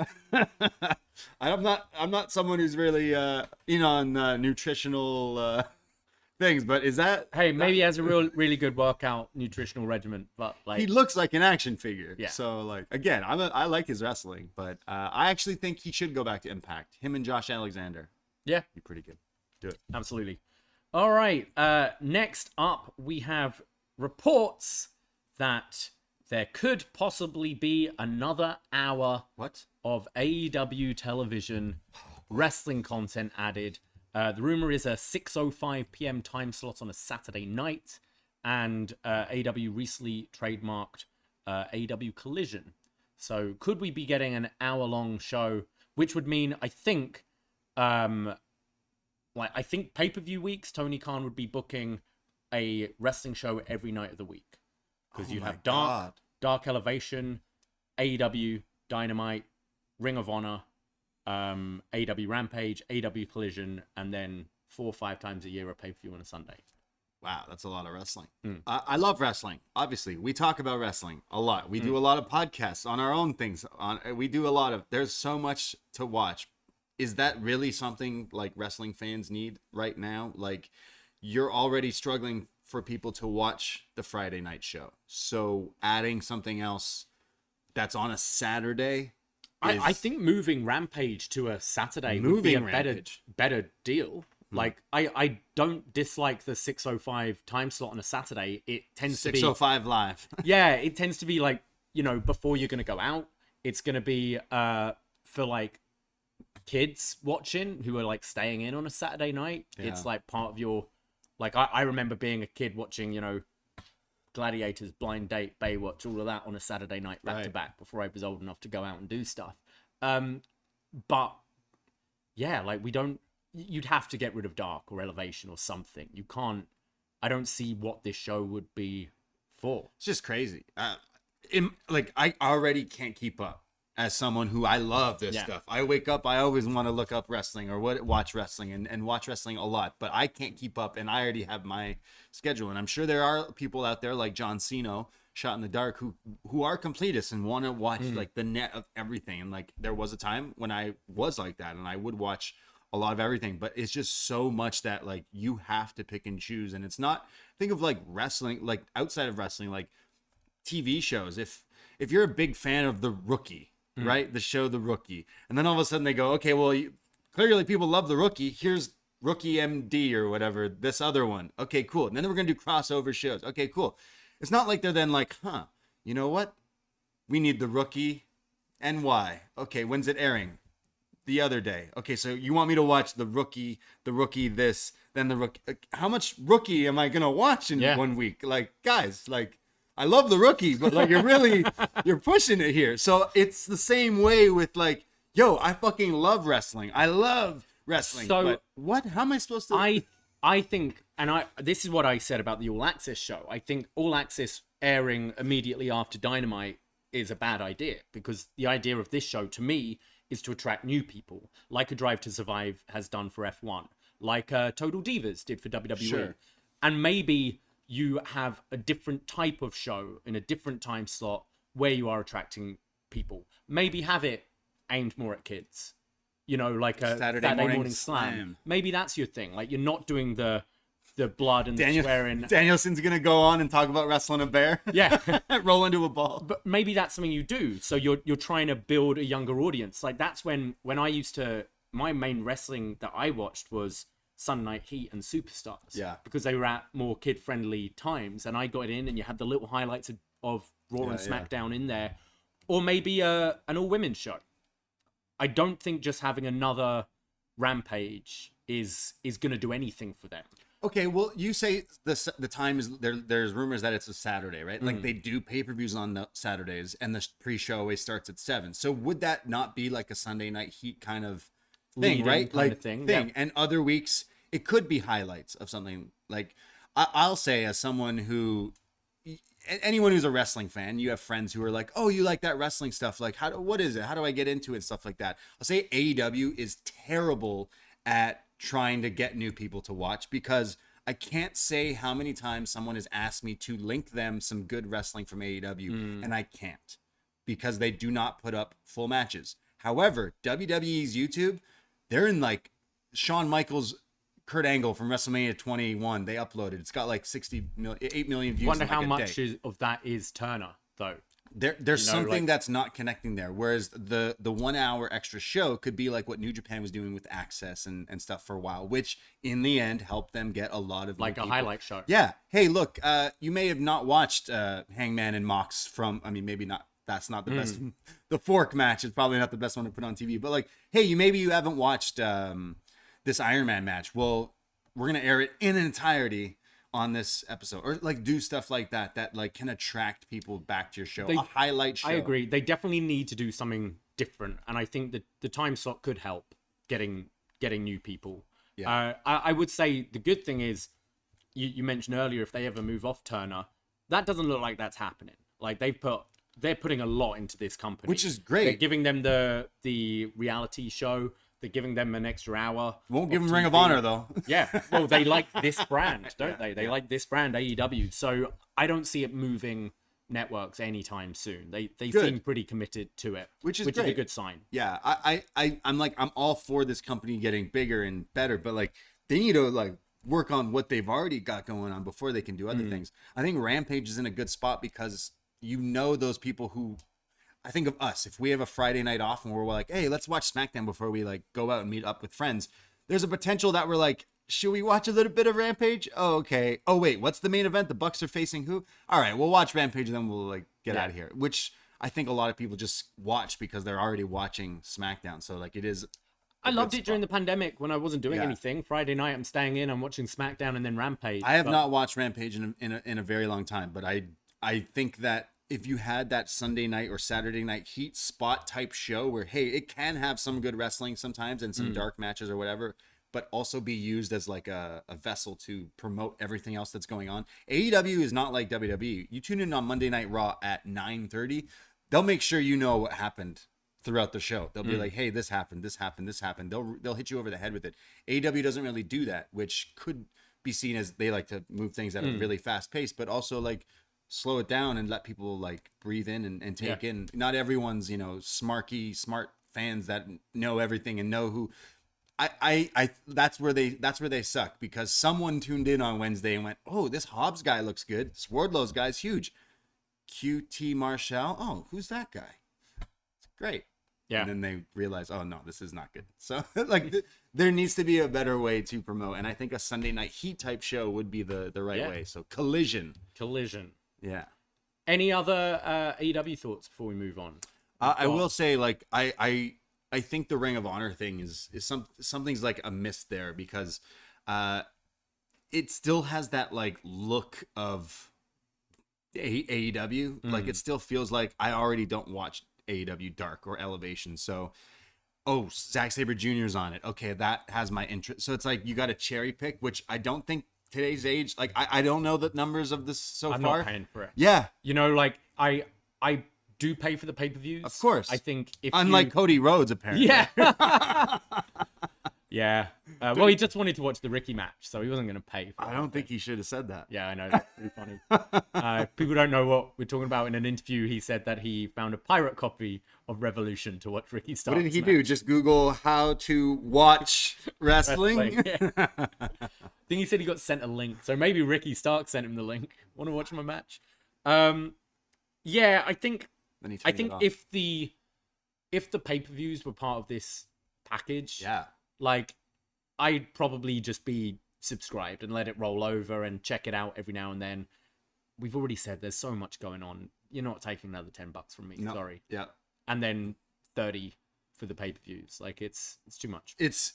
B: I'm not someone who's really on nutritional things, but is that...
C: Hey, maybe he has a really good workout nutritional regimen, but like...
B: He looks like an action figure.
C: Yeah.
B: So, like, again, I like his wrestling, but I actually think he should go back to Impact. Him and Josh Alexander.
C: Yeah.
B: Be pretty good. Do it.
C: Absolutely. All right. Next up, we have reports that there could possibly be another hour of AEW television wrestling content added. The rumor is a 6:05 p.m. time slot on a Saturday night, and AEW recently trademarked AEW Collision. So could we be getting an hour-long show, which would mean, I think pay-per-view weeks, Tony Khan would be booking a wrestling show every night of the week, because you have Dark Elevation, AEW, Dynamite, Ring of Honor, AEW Rampage, AEW Collision, and then 4 or 5 times a year a pay-per-view on a Sunday.
B: Wow, that's a lot of wrestling. I love wrestling. Obviously, we talk about wrestling a lot. We do a lot of podcasts on our own things. We do a lot of... There's so much to watch. Is that really something like wrestling fans need right now? Like, you're already struggling for people to watch the Friday night show. So adding something else that's on a Saturday...
C: I think moving Rampage to a Saturday would be a better deal. Like, I don't dislike the 6:05 time slot on a Saturday. It tends to be
B: 6:05 live.
C: Yeah, it tends to be like, before you're going to go out. It's going to be for like kids watching who are like staying in on a Saturday night. Yeah. It's like part of your, like, I remember being a kid watching, Gladiators, Blind Date, Baywatch, all of that on a Saturday night back to back before I was old enough to go out and do stuff. But yeah, like, you'd have to get rid of Dark or Elevation or something. You can't, I don't see what this show would be for.
B: It's just crazy. I already can't keep up as someone who I love this stuff. I wake up, I always want to look up wrestling or watch wrestling and watch wrestling a lot, but I can't keep up, and I already have my schedule. And I'm sure there are people out there like John Cena, Shot in the Dark, who are completists and want to watch like the net of everything. And like, there was a time when I was like that and I would watch a lot of everything, but it's just so much that like you have to pick and choose. And it's not, think of like wrestling, like outside of wrestling, like TV shows. If you're a big fan of The Rookie, right? The show The Rookie. And then all of a sudden they go, okay, well, clearly people love The Rookie. Here's Rookie MD or whatever, this other one. Okay, cool. And then we're going to do crossover shows. Okay, cool. It's not like they're then like, you know what? We need The Rookie NY. Okay, when's it airing? The other day. Okay, so you want me to watch The Rookie this, then The Rookie. How much Rookie am I going to watch in 1 week? Like, guys, like, I love The Rookie, but like, you're pushing it here. So it's the same way with like, yo, I fucking love wrestling. I love wrestling. So but what? How am I supposed to?
C: I think, and this is what I said about the All Access show. I think All Access airing immediately after Dynamite is a bad idea, because the idea of this show to me is to attract new people, like A Drive to Survive has done for F1, like Total Divas did for WWE.
B: Sure.
C: And maybe you have a different type of show in a different time slot where you are attracting people. Maybe have it aimed more at kids. You know, like a Saturday morning slam. Maybe that's your thing. Like, you're not doing the blood and the swearing.
B: Danielson's going to go on and talk about wrestling a bear.
C: Yeah.
B: Roll into a ball.
C: But maybe that's something you do. So you're trying to build a younger audience. Like, that's when I used to... My main wrestling that I watched was Sunday Night Heat and Superstars.
B: Yeah. Because
C: they were at more kid-friendly times. And I got it in, and you had the little highlights of Raw and SmackDown in there. Or maybe an all-women show. I don't think just having another Rampage is going to do anything for them.
B: Okay, well, you say the time is there. There's rumors that it's a Saturday, right? Like they do pay-per-views on the Saturdays, and the pre-show always starts at 7. So would that not be like a Sunday Night Heat kind of thing, right?
C: Kind of thing. Yeah.
B: And other weeks it could be highlights of something. Like I'll say, as someone who, anyone who's a wrestling fan, you have friends who are like, "Oh, you like that wrestling stuff? Like, what is it? How do I get into it?" Stuff like that. I'll say AEW is terrible at trying to get new people to watch, because I can't say how many times someone has asked me to link them some good wrestling from AEW, and I can't, because they do not put up full matches. However, WWE's YouTube, they're in like Shawn Michaels, Kurt Angle from WrestleMania 21. They uploaded. It's got like 8 million views.
C: Wonder
B: in like
C: how
B: a
C: much
B: day.
C: Of that is Turner though.
B: There's something that's not connecting there. Whereas the 1 hour extra show could be like what New Japan was doing with Access and stuff for a while, which in the end helped them get a lot of
C: like a highlight show.
B: Yeah. Hey, look, you may have not watched Hangman and Mox from, I mean, maybe not. That's not the best. The Fork match is probably not the best one to put on TV. But like, hey, maybe you haven't watched this Iron Man match. Well, we're gonna air it in entirety on this episode, or like do stuff like that like can attract people back to your show. A highlight show.
C: I agree. They definitely need to do something different, and I think that the time slot could help getting new people. Yeah. I would say the good thing is you mentioned earlier, if they ever move off Turner, that doesn't look like that's happening. Like they're putting a lot into this company,
B: which is great.
C: They're giving them the reality show. They're giving them an extra hour.
B: Won't give them Ring of Honor, though.
C: Yeah. Well, they like this brand, don't they? They like this brand, AEW. So I don't see it moving networks anytime soon. They seem pretty committed to it, which is a good sign.
B: Yeah. I'm all for this company getting bigger and better, but like they need to like work on what they've already got going on before they can do other things. I think Rampage is in a good spot because those people who, I think of us, if we have a Friday night off and we're like, hey, let's watch SmackDown before we like go out and meet up with friends, there's a potential that we're like, should we watch a little bit of Rampage? Oh, okay. Oh, wait, what's the main event? The Bucks are facing who? All right, we'll watch Rampage and then we'll like get out of here, which I think a lot of people just watch because they're already watching SmackDown. So like it is.
C: I loved it during the pandemic when I wasn't doing anything. Friday night, I'm staying in, I'm watching SmackDown and then Rampage.
B: I have not watched Rampage in a very long time, but I think that if you had that Sunday night or Saturday night heat spot type show where, hey, it can have some good wrestling sometimes and some dark matches or whatever, but also be used as like a vessel to promote everything else that's going on. AEW is not like WWE. You tune in on Monday Night Raw at 9:30, they'll make sure you know what happened throughout the show. They'll be like, hey, this happened, this happened, this happened. They'll hit you over the head with it. AEW doesn't really do that, which could be seen as they like to move things at a really fast pace, but also like slow it down and let people like breathe in and take in. Not everyone's, smart fans that know everything and know who. I that's where they suck, because someone tuned in on Wednesday and went, oh, this Hobbs guy looks good. This Wardlow's guy's huge. QT Marshall. Oh, who's that guy? It's great. Yeah. And then they realize, oh no, this is not good. So like there needs to be a better way to promote. And I think a Sunday night heat type show would be the right way. So Collision. Yeah.
C: Any other AEW thoughts before we move on?
B: I will say, like, I think the Ring of Honor thing is something's like a miss there, because it still has that like look of AEW. Like it still feels like I already don't watch AEW Dark or Elevation. So, Zack Sabre Jr.'s on it. Okay, that has my interest. So it's like you got to cherry pick, which I don't think today's age, like I don't know the numbers of this so
C: I'm
B: far.
C: not paying for it.
B: Yeah.
C: Like I do pay for the pay-per-views.
B: Of course.
C: I think
B: unlike Cody Rhodes, apparently.
C: Yeah. Yeah. Well, he just wanted to watch the Ricky match, so he wasn't going to pay for it.
B: I don't think he should have said that.
C: Yeah, I know. That's pretty funny. People don't know what we're talking about. In an interview, he said that he found a pirate copy of Revolution to watch Ricky Starks.
B: What did he do? Just Google how to watch wrestling?
C: Yeah. I think he said he got sent a link. So maybe Ricky Starks sent him the link. Want to watch my match? Yeah, I think if the pay-per-views were part of this package, like I'd probably just be subscribed and let it roll over and check it out every now and then. We've already said there's so much going on. You're not taking another $10 from me. No. Sorry.
B: Yeah.
C: And then 30 for the pay-per-views. Like it's too much.
B: It's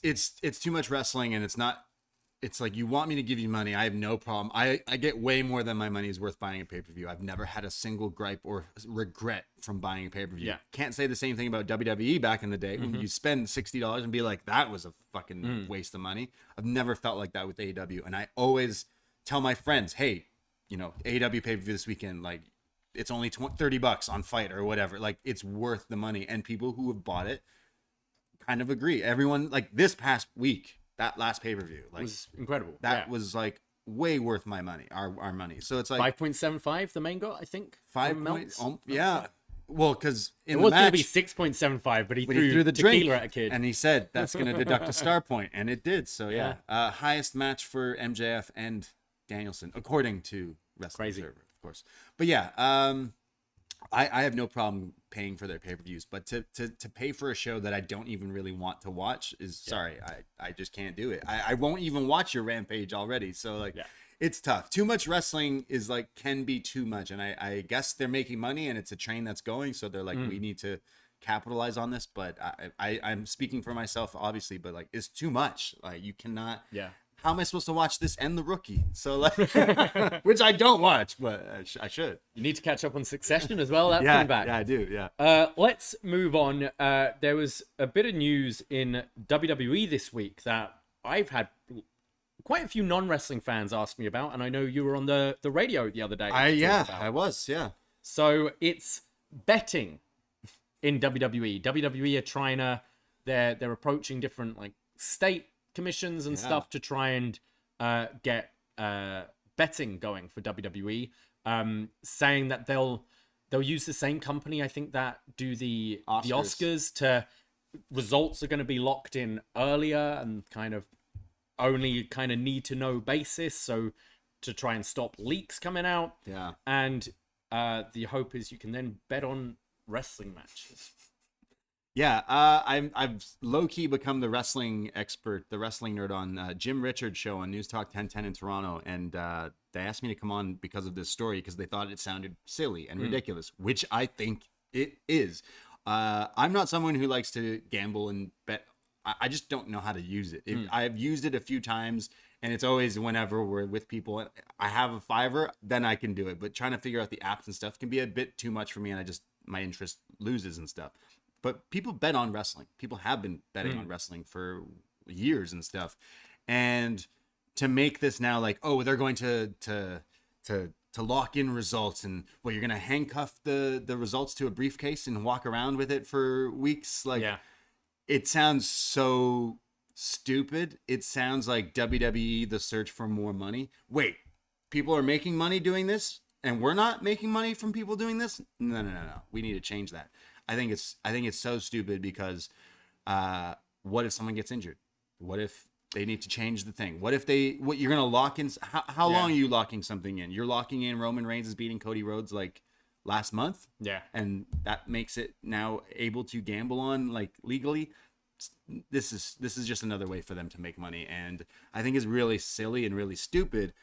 B: too much wrestling, and it's like, you want me to give you money. I have no problem. I get way more than my money is worth buying a pay-per-view. I've never had a single gripe or regret from buying a pay-per-view.
C: Yeah.
B: Can't say the same thing about WWE back in the day when you spend $60 and be like, that was a fucking waste of money. I've never felt like that with AEW. And I always tell my friends, hey, AEW pay-per-view this weekend, like it's only $30 on Fight or whatever. Like it's worth the money. And people who have bought it kind of agree. Everyone, like this past week, that last pay-per-view, like,
C: was incredible.
B: That was like way worth my money, our money. So it's like
C: 5.75 the main got, I think.
B: 5 points. Yeah. Well, because
C: it was going to be 6.75, but he threw the tequila drink at a kid,
B: and he said that's going to deduct a star point, and it did. So yeah. Highest match for MJF and Danielson, according to Wrestling Observer, of course. But yeah, I have no problem paying for their pay-per-views, but to pay for a show that I don't even really want to watch is sorry, I just can't do it. I won't even watch your Rampage already. So like, it's tough. Too much wrestling is like, can be too much. And I guess they're making money and it's a train that's going. So they're like, we need to capitalize on this. But I'm speaking for myself, obviously, but like, it's too much. Like you cannot, how am I supposed to watch this and The Rookie? So like, which I don't watch, but I should.
C: You need to catch up on Succession as well. That's coming back.
B: Yeah, I do. Yeah.
C: Let's move on. There was a bit of news in WWE this week that I've had quite a few non-wrestling fans ask me about, and I know you were on the radio the other day.
B: I was. Yeah.
C: So it's betting in WWE. WWE are trying to, they're approaching different like state commissions and stuff to try and get betting going for WWE, saying that they'll use the same company, I think, that do the Oscars to results are going to be locked in earlier and kind of only kind of need to know basis, so to try and stop leaks coming out. And the hope is you can then bet on wrestling matches.
B: I've low-key become the wrestling expert, the wrestling nerd on Jim Richards' show on News Talk 1010 in Toronto, and they asked me to come on because of this story because they thought it sounded silly and ridiculous, which I think it is. I'm not someone who likes to gamble and bet. I just don't know how to use it. I've used it a few times, and it's always whenever we're with people. I have a $5, then I can do it. But trying to figure out the apps and stuff can be a bit too much for me, and my interest loses and stuff. But people bet on wrestling. People have been betting on wrestling for years and stuff. And to make this now like, oh, they're going to lock in results, and you're going to handcuff the results to a briefcase and walk around with it for weeks. Like, it sounds so stupid. It sounds like WWE, the search for more money. Wait, people are making money doing this, and we're not making money from people doing this? No. We need to change that. I think it's so stupid because what if someone gets injured? What if they need to change the thing? What if you're going to lock in? How long are you locking something in? You're locking in Roman Reigns is beating Cody Rhodes like last month. Yeah. And that makes it now able to gamble on like legally. This is just another way for them to make money. And I think it's really silly and really stupid,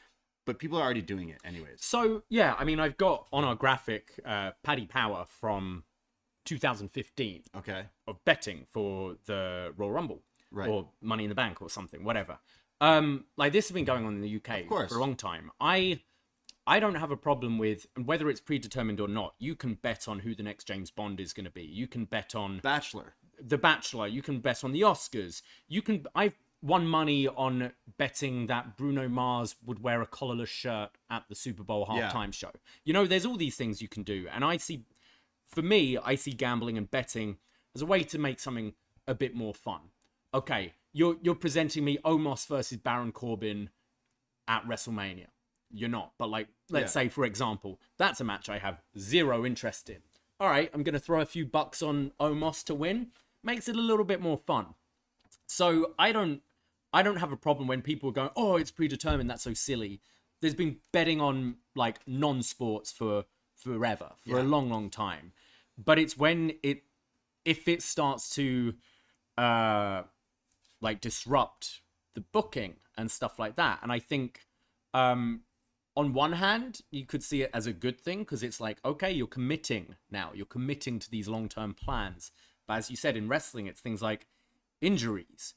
B: but people are already doing it anyways.
C: So, yeah, I mean, I've got on our graphic Paddy Power from 2015 of betting for the Royal Rumble or Money in the Bank or something, whatever. Like this has been going on in the UK for a long time. I don't have a problem with whether it's predetermined or not. You can bet on who the next James Bond is going to be. You can bet on The Bachelor. You can bet on the Oscars. I've won money on betting that Bruno Mars would wear a collarless shirt at the Super Bowl halftime show. You know, there's all these things you can do. And I see gambling and betting as a way to make something a bit more fun. Okay, you're presenting me Omos versus Baron Corbin at WrestleMania. You're not. But like, let's say, for example, that's a match I have zero interest in. All right, I'm going to throw a few bucks on Omos to win. Makes it a little bit more fun. So I don't have a problem when people are going, oh, it's predetermined. That's so silly. There's been betting on like non-sports for forever, for a long, long time. But it's if it starts to like disrupt the booking and stuff like that. And I think on one hand, you could see it as a good thing because it's like, okay, you're committing now. You're committing to these long-term plans. But as you said, in wrestling, it's things like injuries,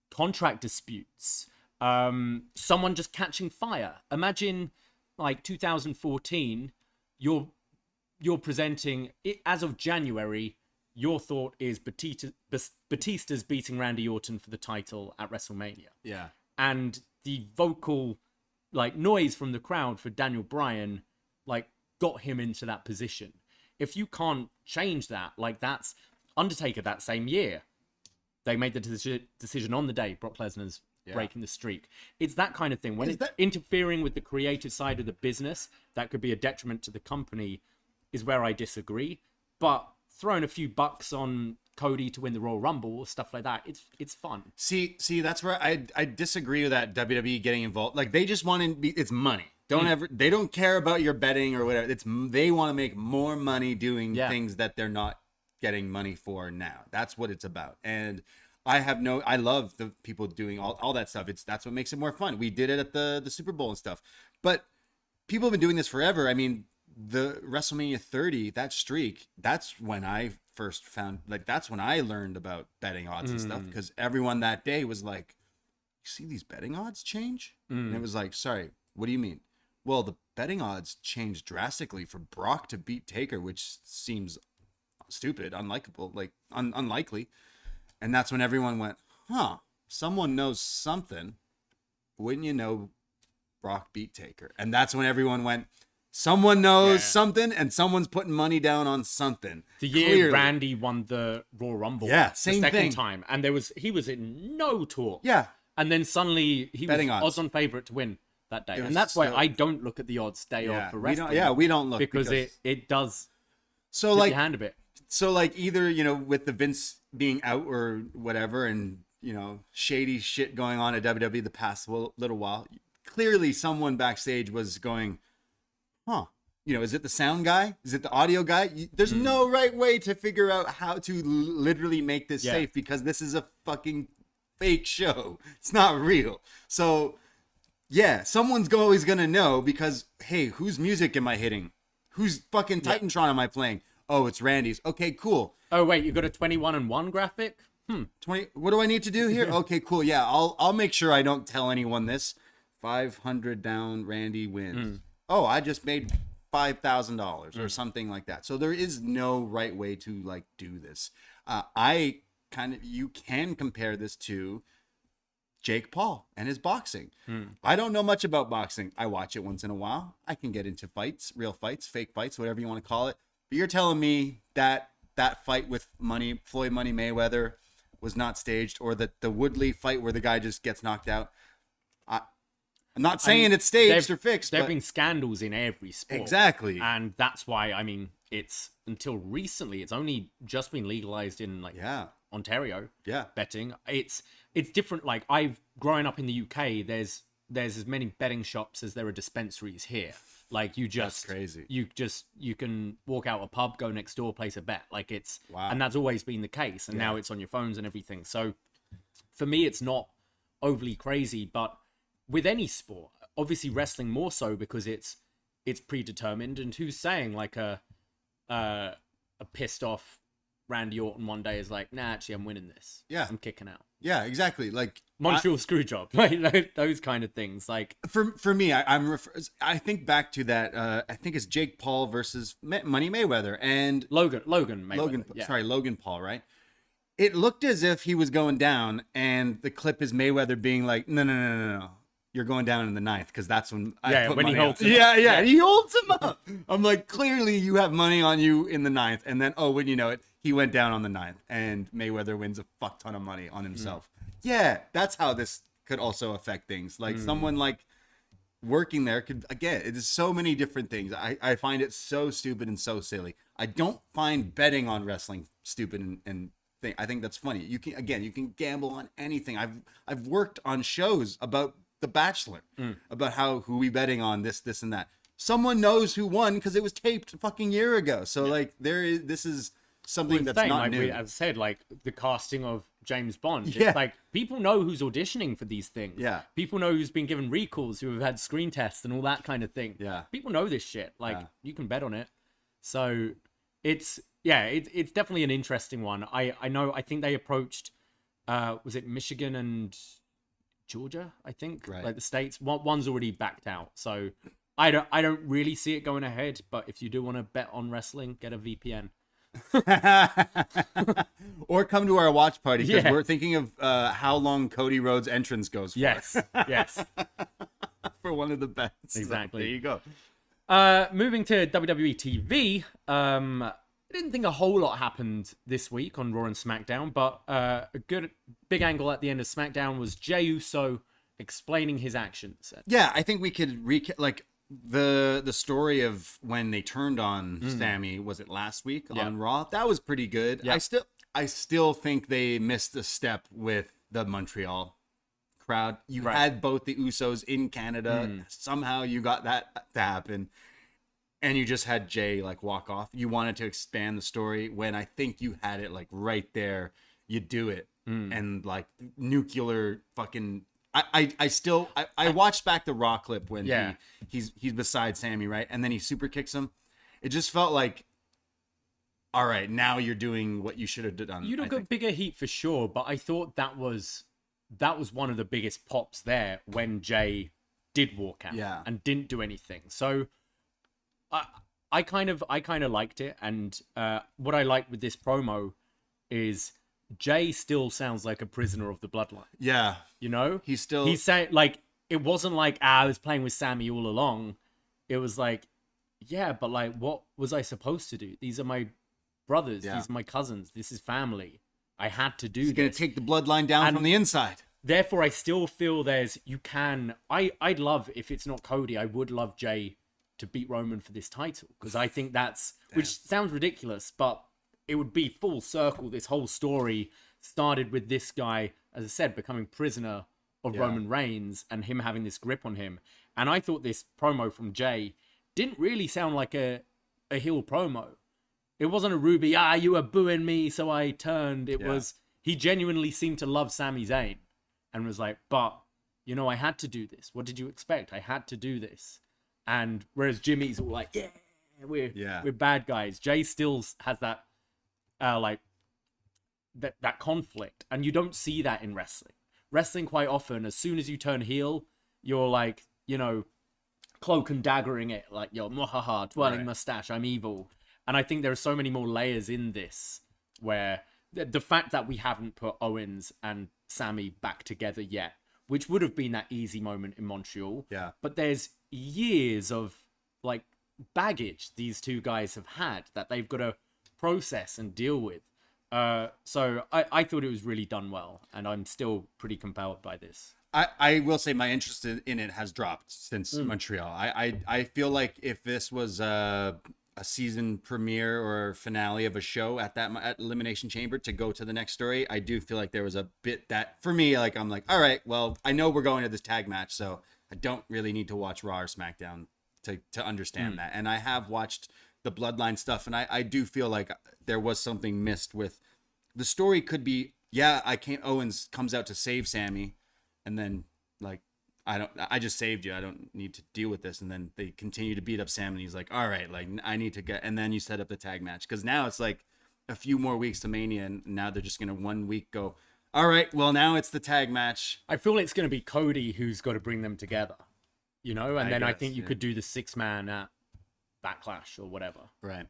C: contract disputes, someone just catching fire. Imagine like 2014, you're presenting it as of January. Your thought is Batista's beating Randy Orton for the title at WrestleMania.
B: Yeah.
C: And the vocal like noise from the crowd for Daniel Bryan like got him into that position. If you can't change that, like that's Undertaker that same year. They made the decision on the day Brock Lesnar's breaking the streak. It's that kind of thing. When it's interfering with the creative side of the business, that could be a detriment to the company, is where I disagree. But throwing a few bucks on Cody to win the Royal Rumble or stuff like that, it's fun.
B: See, that's where I disagree with that WWE getting involved. Like they just want to it's money. They don't care about your betting or whatever. They want to make more money doing things that they're not getting money for now. That's what it's about. And I love the people doing all that stuff. That's what makes it more fun. We did it at the Super Bowl and stuff. But people have been doing this forever. I mean, the WrestleMania 30, that streak, that's when I first found, like, that's when I learned about betting odds and stuff, because everyone that day was like, you see these betting odds change? And it was like, sorry, what do you mean? Well, the betting odds changed drastically for Brock to beat Taker, which seems stupid, unlikable, like unlikely. And that's when everyone went, huh, someone knows something. Wouldn't you know Brock beat Taker? And that's when everyone went, someone knows something, and someone's putting money down on something.
C: The year Randy won the Royal Rumble,
B: same
C: the second
B: thing.
C: time, and he was in no talk.
B: Yeah.
C: And then suddenly he
B: betting
C: was odds on favorite to win that day. And that's why I don't look at the odds day off for wrestling.
B: We don't look
C: because it does
B: so
C: tip
B: like
C: your hand a bit.
B: So like either, you know, with the Vince being out or whatever, and, you know, shady shit going on at WWE the past little while, clearly someone backstage was going, huh, you know, is it the sound guy? Is it the audio guy? There's no right way to figure out how to literally make this safe, because this is a fucking fake show. It's not real. So yeah, someone's always gonna know, because hey, whose music am I hitting? Whose fucking Titantron am I playing? Oh, it's Randy's. Okay, cool.
C: Oh wait, you got a 21-1 graphic?
B: 20. What do I need to do here? Okay, cool. Yeah, I'll make sure I don't tell anyone this. 500 down, Randy wins. Oh, I just made $5,000 or something like that. So there is no right way to like do this. You can compare this to Jake Paul and his boxing. I don't know much about boxing. I watch it once in a while. I can get into fights, real fights, fake fights, whatever you want to call it. But you're telling me that fight with Floyd Money Mayweather was not staged, or that the Woodley fight where the guy just gets knocked out? I'm not saying it's staged or fixed.
C: There have been scandals in every sport.
B: Exactly.
C: And that's why, I mean, it's until recently, it's only just been legalized in like Ontario. Yeah. Betting. It's different. Like growing up in the UK, there's as many betting shops as there are dispensaries here. Like that's crazy. You can walk out a pub, go next door, place a bet. Like and that's always been the case. And now it's on your phones and everything. So for me, it's not overly crazy, but with any sport, obviously wrestling more so, because it's predetermined. And who's saying like a pissed off Randy Orton one day is like, nah, actually I'm winning this. Yeah. I'm kicking out.
B: Yeah, exactly. Like
C: Montreal Screwjob, like those kind of things. Like
B: for me, I think back to that. I think it's Jake Paul versus Money Mayweather and
C: Logan Mayweather.
B: Logan Paul, right? It looked as if he was going down, and the clip is Mayweather being like, no. You're going down in the ninth, because that's when
C: when he holds him
B: up. Yeah, he holds him up. I'm like, clearly you have money on you in the ninth, and then wouldn't you know it, he went down on the ninth, and Mayweather wins a fuck ton of money on himself. Yeah, that's how this could also affect things. Like someone like working there could, again, it is so many different things. I find it so stupid and so silly. I don't find betting on wrestling stupid and thing. I think that's funny. You can gamble on anything. I've worked on shows about The Bachelor, about who we betting on this and that. Someone knows who won because it was taped a fucking year ago. So like this is something that's not new.
C: As I said, like the casting of James Bond.
B: Yeah.
C: It's like people know who's auditioning for these things.
B: Yeah.
C: People know who's been given recalls, who have had screen tests and all that kind of thing.
B: Yeah.
C: People know this shit. Like you can bet on it. So it's definitely an interesting one. I think they approached was it Michigan and Georgia, I think.
B: Right.
C: Like the states. One's already backed out. So I don't really see it going ahead, but if you do want to bet on wrestling, get a VPN.
B: Or come to our watch party because we're thinking of how long Cody Rhodes' entrance goes for.
C: Yes.
B: For one of the bets.
C: Exactly.
B: There you go.
C: Moving to WWE TV, I didn't think a whole lot happened this week on Raw and SmackDown, but a good big angle at the end of SmackDown was Jey Uso explaining his actions.
B: Yeah, I think we could recap like the story of when they turned on Sami. Was it last week on Raw? That was pretty good.
C: Yeah.
B: I still think they missed a step with the Montreal crowd. You had both the Usos in Canada. Somehow you got that to happen. And you just had Jey like walk off. You wanted to expand the story when I think you had it like right there. You do it. And like nuclear fucking I watched back the Raw clip when he's beside Sami, right? And then he super kicks him. It just felt like, all right, now you're doing what you should have done.
C: You'd have got bigger heat for sure, but I thought that was one of the biggest pops there when Jey did walk out and didn't do anything. So I kind of liked it, and what I like with this promo is Jey still sounds like a prisoner of the bloodline.
B: Yeah.
C: You know?
B: He's
C: saying, like, it wasn't like, I was playing with Sami all along. It was like, yeah, but like, what was I supposed to do? These are my brothers. These are my cousins. This is family. I had to do this.
B: He's going to take the bloodline down from the inside.
C: Therefore, I still feel I'd love, if it's not Cody, I would love Jey to beat Roman for this title. Because I think which sounds ridiculous, but it would be full circle. This whole story started with this guy, as I said, becoming prisoner of Roman Reigns and him having this grip on him. And I thought this promo from Jey didn't really sound like a heel promo. It wasn't a Ruby, you were booing me, so I turned. It was, he genuinely seemed to love Sami Zayn and was like, but, you know, I had to do this. What did you expect? I had to do this. And whereas Jimmy's all like, we're bad guys. Jey still has that, that conflict. And you don't see that in wrestling. Wrestling quite often, as soon as you turn heel, you're like, you know, cloak and daggering it, like, yo, mwahaha, twirling mustache, I'm evil. And I think there are so many more layers in this where the fact that we haven't put Owens and Sami back together yet, which would have been that easy moment in Montreal. Yeah. But there's years of like baggage these two guys have had that they've got to process and deal with. So I thought it was really done well, and I'm still pretty compelled by this.
B: I will say my interest in it has dropped since Montreal. I feel like if this was a season premiere or finale of a show at Elimination Chamber to go to the next story, I do feel like there was a bit that for me, like, I'm like, all right, well, I know we're going to this tag match, so I don't really need to watch Raw or SmackDown to understand that. And I have watched the Bloodline stuff, and I do feel like there was something missed with the story. Could be, Owens comes out to save Sami, and then like, I just saved you. I don't need to deal with this. And then they continue to beat up Sam, and he's like, all right, like, I need to get, and then you set up the tag match. Cause now it's like a few more weeks to Mania, and now they're just going to 1 week go, all right, well, now it's the tag match.
C: I feel it's going to be Cody who's got to bring them together, you know? And then I think you could do the 6-man at Backlash or whatever.
B: Right.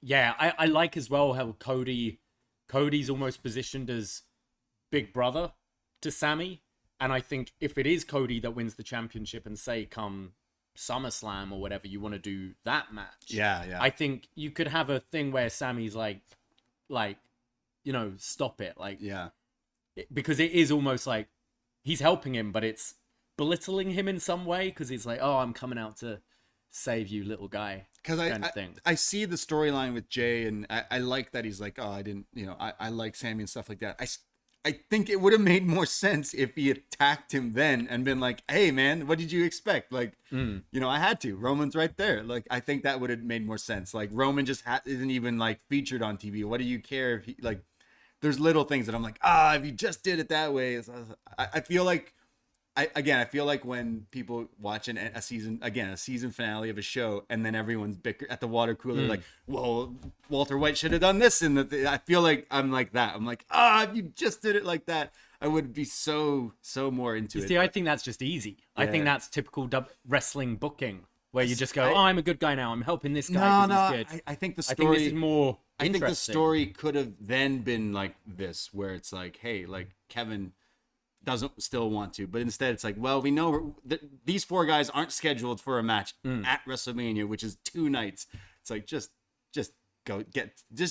C: Yeah, I like as well how Cody's almost positioned as big brother to Sami. And I think if it is Cody that wins the championship and say come SummerSlam or whatever, you want to do that match. Yeah. I think you could have a thing where Sami's like, you know, stop it. Like, because it is almost like he's helping him, but it's belittling him in some way because he's like, oh, I'm coming out to save you, little guy.
B: Because I see the storyline with Jey, and I like that he's like, oh, I didn't, I like Sami and stuff like that. I think it would have made more sense if he attacked him then and been like, hey, man, what did you expect? Like, I had to. Roman's right there. Like, I think that would have made more sense. Like, Roman just isn't even, like, featured on TV. What do you care if he, like, there's little things that I'm like, if you just did it that way. I feel like, I feel like when people watch a season finale of a show, and then everyone's bicker at the water cooler, like, well, Walter White should have done this. And I feel like I'm like that. I'm like, if you just did it like that, I would be so more into it.
C: See, I think that's just easy. Yeah. I think that's typical wrestling booking, where you just go, I'm a good guy now. I'm helping this guy. No, he's good.
B: I think the story.
C: I think this is more
B: I think the story could have then been like this, where it's like, hey, like Kevin doesn't still want to, but instead it's like, well, we know that these 4 guys aren't scheduled for a match at WrestleMania, which is 2 nights. It's like, just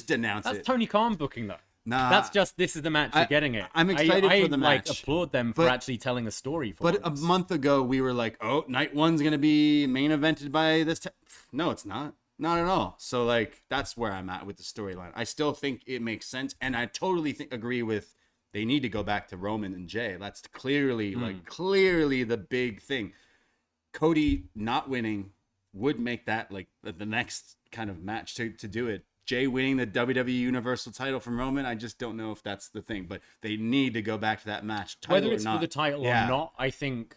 B: denounce it.
C: That's Tony Khan booking though.
B: Nah,
C: that's just, this is the match, you're getting it.
B: I'm excited for the match.
C: I applaud them for actually telling a story for
B: But once. A month ago, we were like, oh, night 1's going to be main evented by this. No, it's not. Not at all. So, like, that's where I'm at with the storyline. I still think it makes sense. And I totally agree with, they need to go back to Roman and Jey. That's clearly the big thing. Cody not winning would make that like the next kind of match to do it. Jey winning the WWE Universal title from Roman, I just don't know if that's the thing. But they need to go back to that match.
C: Whether it's for the title or not, I think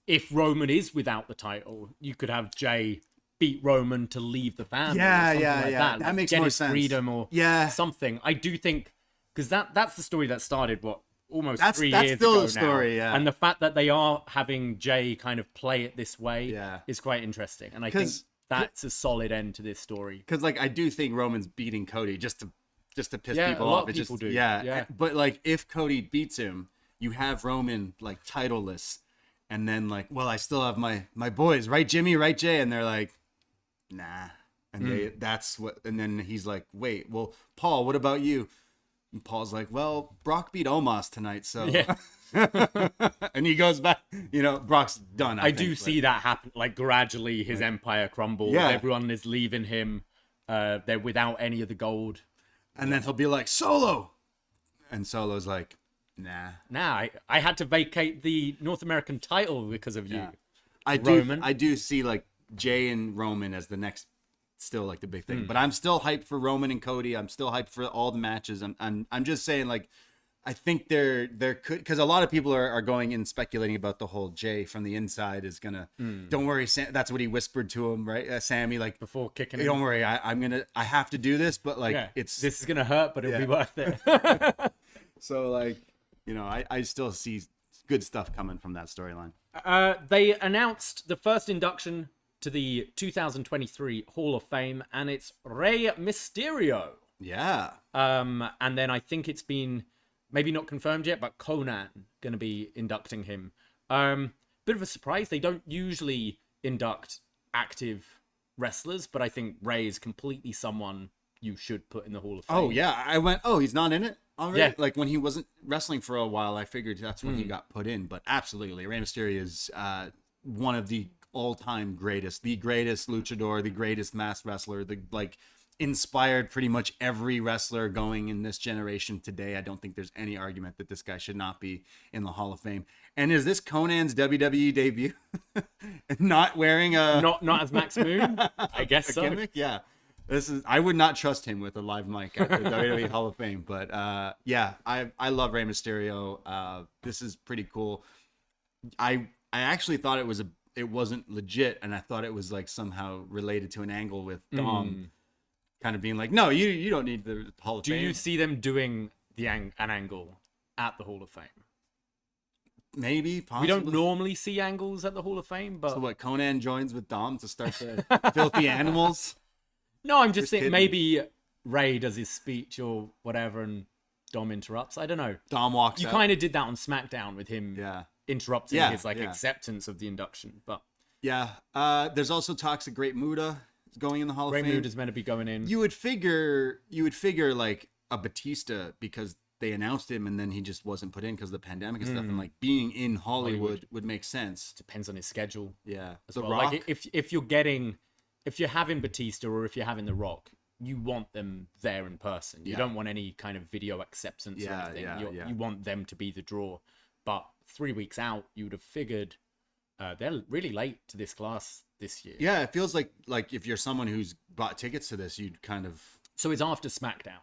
C: if Roman is without the title, you could have Jey beat Roman to leave the family. That makes more sense. Freedom or something. I do think, because that's the story that started almost 3 years ago. That's still the story,
B: yeah.
C: And the fact that they are having Jey kind of play it this way is quite interesting. And I think that's a solid end to this story.
B: Because like I do think Roman's beating Cody just to piss people off.
C: A lot of people do.
B: Yeah. But like if Cody beats him, you have Roman like titleless, and then like, well, I still have my boys, right, Jimmy, right, Jey, and they're like, nah. And and then he's like, wait, well, Paul, what about you? And Paul's like, well, Brock beat Omos tonight, so and he goes back, Brock's done.
C: I do see that happen, like gradually his empire crumble. Everyone is leaving him. They're without any of the gold.
B: And then he'll be like, Solo. And Solo's like, nah.
C: I had to vacate the North American title because of you.
B: I do see like Jey and Roman as the next, still like the big thing. But I'm still hyped for Roman and Cody. I'm still hyped for all the matches. I'm just saying, like, I think there could, because a lot of people are going and speculating about the whole Jey from the inside is gonna. Don't worry, that's what he whispered to him, right, Sami, like
C: before kicking him.
B: Don't worry, I have to do this, but like this
C: is gonna hurt, but it'll be worth it.
B: So like, I still see good stuff coming from that storyline.
C: They announced the first induction to the 2023 Hall of Fame, and it's Rey Mysterio.
B: Yeah.
C: And then I think it's been maybe not confirmed yet, but Conan going to be inducting him. Bit of a surprise. They don't usually induct active wrestlers, but I think Rey is completely someone you should put in the Hall of Fame.
B: Oh, yeah. I went, he's not in it already? Yeah. Like, when he wasn't wrestling for a while, I figured that's when he got put in. But absolutely, Rey Mysterio is one of the all-time greatest, the greatest luchador, the greatest masked wrestler, inspired pretty much every wrestler going in this generation today. I don't think there's any argument that this guy should not be in the Hall of Fame. And is this Conan's WWE debut? Not wearing a...
C: Not as Max Moon? I guess so.
B: Gimmick? Yeah. I would not trust him with a live mic at the WWE Hall of Fame. But I love Rey Mysterio. This is pretty cool. I actually thought it wasn't legit, and I thought it was like somehow related to an angle with Dom kind of being like, no, you don't need the Hall of Fame.
C: Do you see them doing an angle at the Hall of Fame?
B: Maybe, possibly.
C: We don't normally see angles at the Hall of Fame, but...
B: So what, Conan joins with Dom to start the Filthy Animals?
C: No, I'm just saying maybe Rey does his speech or whatever and Dom interrupts. I don't know.
B: Dom walks out.
C: You kind of did that on SmackDown with him interrupting his acceptance of the induction. But
B: there's also talks of Great Muta going in the Hall of Fame.
C: Great Muta's meant to be going in.
B: You would figure like a Batista, because they announced him and then he just wasn't put in because of the pandemic and stuff. And like being in Hollywood would make sense.
C: Depends on his schedule.
B: Yeah.
C: The Rock. Like if you're having Batista or if you're having The Rock, you want them there in person. You don't want any kind of video acceptance or anything. You want them to be the draw. But 3 weeks out, you would have figured they're really late to this class this year.
B: Yeah, it feels like if you're someone who's bought tickets to this, you'd kind of...
C: So it's after SmackDown.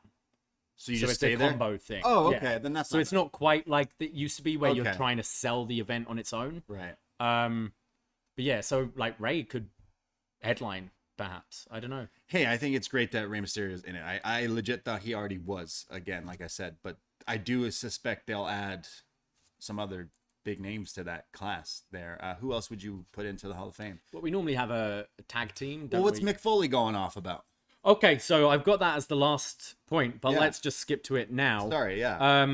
B: So you just stay there?
C: It's a combo thing.
B: Oh, okay. Then that's
C: so it's not quite like it used to be where you're trying to sell the event on its own.
B: Right.
C: But yeah, so like Rey could headline, perhaps. I don't know.
B: Hey, I think it's great that Rey Mysterio is in it. I legit thought he already was, again, like I said. But I do suspect they'll add some other big names to that class there. Who else would you put into the Hall of Fame?
C: Well, we normally have a tag team.
B: Well, what's Mick Foley going off about?
C: Okay, so I've got that as the last point, but let's just skip to it now.
B: Sorry, yeah.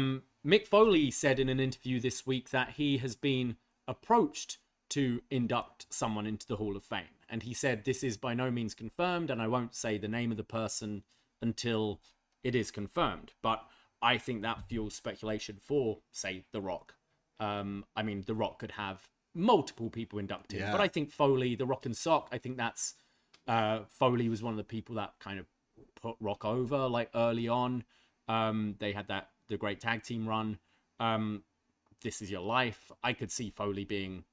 C: Mick Foley said in an interview this week that he has been approached to induct someone into the Hall of Fame. And he said, this is by no means confirmed, and I won't say the name of the person until it is confirmed. But I think that fuels speculation for, say, The Rock. I mean, The Rock could have multiple people inducted, but I think Foley, The Rock and Sock, I think that's... Foley was one of the people that kind of put Rock over like early on. They had the great tag team run. This Is Your Life. I could see Foley being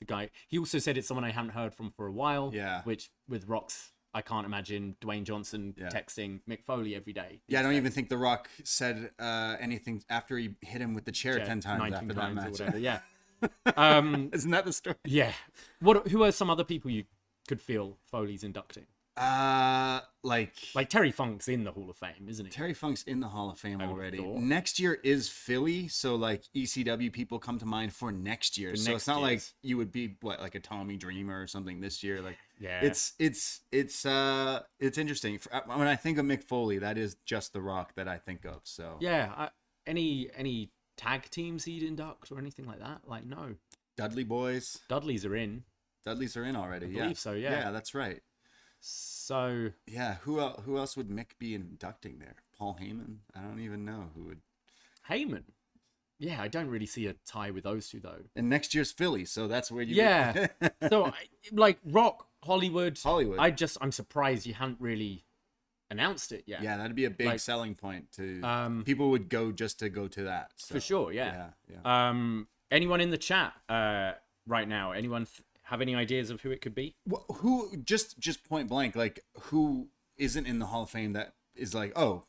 C: the guy. He also said it's someone I haven't heard from for a while.
B: Yeah.
C: Which with Rock's, I can't imagine Dwayne Johnson texting Mick Foley every day.
B: Yeah, I don't even think The Rock said anything after he hit him with the chair 10 times after that match.
C: Or whatever. Yeah.
B: Isn't that the story?
C: Yeah. Who are some other people you could feel Foley's inducting?
B: Like
C: Terry Funk's in the Hall of Fame, isn't he?
B: Terry Funk's in the Hall of Fame already.
C: Thought.
B: Next year is Philly, so like ECW people come to mind for next year. So it's not like you would be like a Tommy Dreamer or something this year. Like it's interesting. When I think of Mick Foley, that is just The Rock that I think of. So
C: any tag teams he'd induct or anything like that? Like no.
B: Dudley Boys.
C: Dudleys are in already.
B: I believe so. Yeah, that's right.
C: So
B: yeah, who else would Mick be inducting there? Paul Heyman? I don't even know who would.
C: Heyman. Yeah, I don't really see a tie with those two though.
B: And next year's Philly, so that's where you.
C: Yeah. So like Rock, Hollywood. I'm surprised you hadn't really announced it yet.
B: Yeah, that'd be a big selling point to. People would go just to go to that. So.
C: For sure. Yeah. Anyone in the chat right now? Anyone? Have any ideas of who it could be?
B: Well, who just point blank, like who isn't in the Hall of Fame that is like, oh,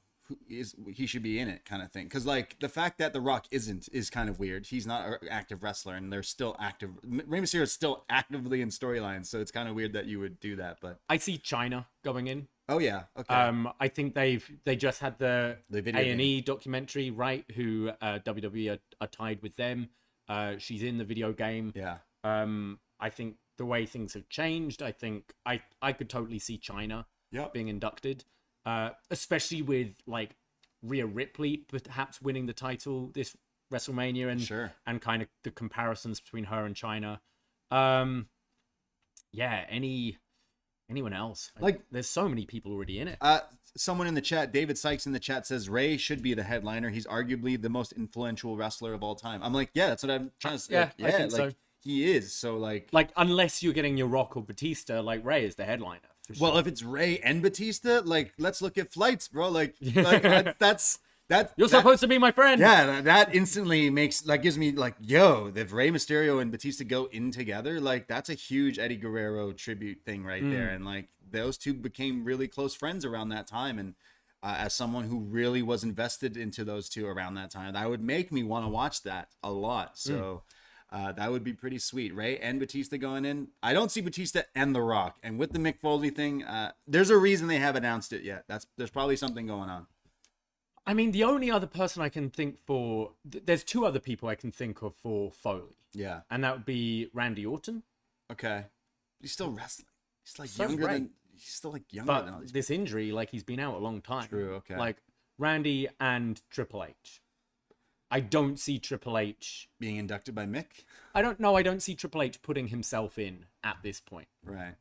B: he should be in it kind of thing? Because like the fact that The Rock isn't is kind of weird. He's not an active wrestler, and they're still active. Rey Mysterio is still actively in storylines, so it's kind of weird that you would do that. But
C: I see China going in.
B: Oh yeah, okay.
C: I think they just had the A&E documentary, right? Who WWE are tied with them. She's in the video game.
B: Yeah.
C: I think the way things have changed, I think I could totally see China being inducted, especially with like Rhea Ripley perhaps winning the title this WrestleMania and kind of the comparisons between her and China. Anyone else? Like there's so many people already in it.
B: Someone in the chat, David Sykes in the chat says Rey should be the headliner. He's arguably the most influential wrestler of all time. I'm like, yeah, that's what I'm trying to say.
C: I think so.
B: He is, so like
C: unless you're getting your Rock or Batista, like Rey is the headliner. For sure.
B: Well, if it's Rey and Batista, like let's look at flights, bro. Like that's
C: you're supposed to be my friend.
B: Yeah, that instantly gives me like, yo, if Rey Mysterio and Batista go in together, like that's a huge Eddie Guerrero tribute thing right there, and like those two became really close friends around that time, and as someone who really was invested into those two around that time, that would make me want to watch that a lot. So. That would be pretty sweet. Rey and Batista going in. I don't see Batista and The Rock. And with the Mick Foley thing, there's a reason they haven't announced it yet. There's probably something going on.
C: I mean, the only other person I can think for... There's two other people I can think of for Foley.
B: Yeah.
C: And that would be Randy Orton.
B: Okay. He's still wrestling. He's like younger than... He's still like younger than all these people.
C: This injury, like he's been out a long time.
B: True, okay.
C: Like Randy and Triple H. I don't see Triple H
B: being inducted by Mick.
C: I don't see Triple H putting himself in at this point.
B: Right.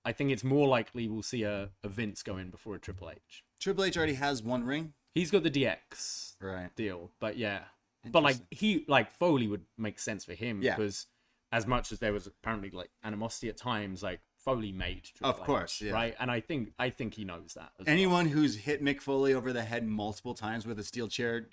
C: I think it's more likely we'll see a Vince go in before a Triple H.
B: Triple H already has one ring.
C: He's got the DX deal, but yeah. But like Foley would make sense for him because as much as there was apparently like animosity at times, like Foley made Triple
B: course,
C: H, right? And I think he knows that.
B: Anyone who's hit Mick Foley over the head multiple times with a steel chair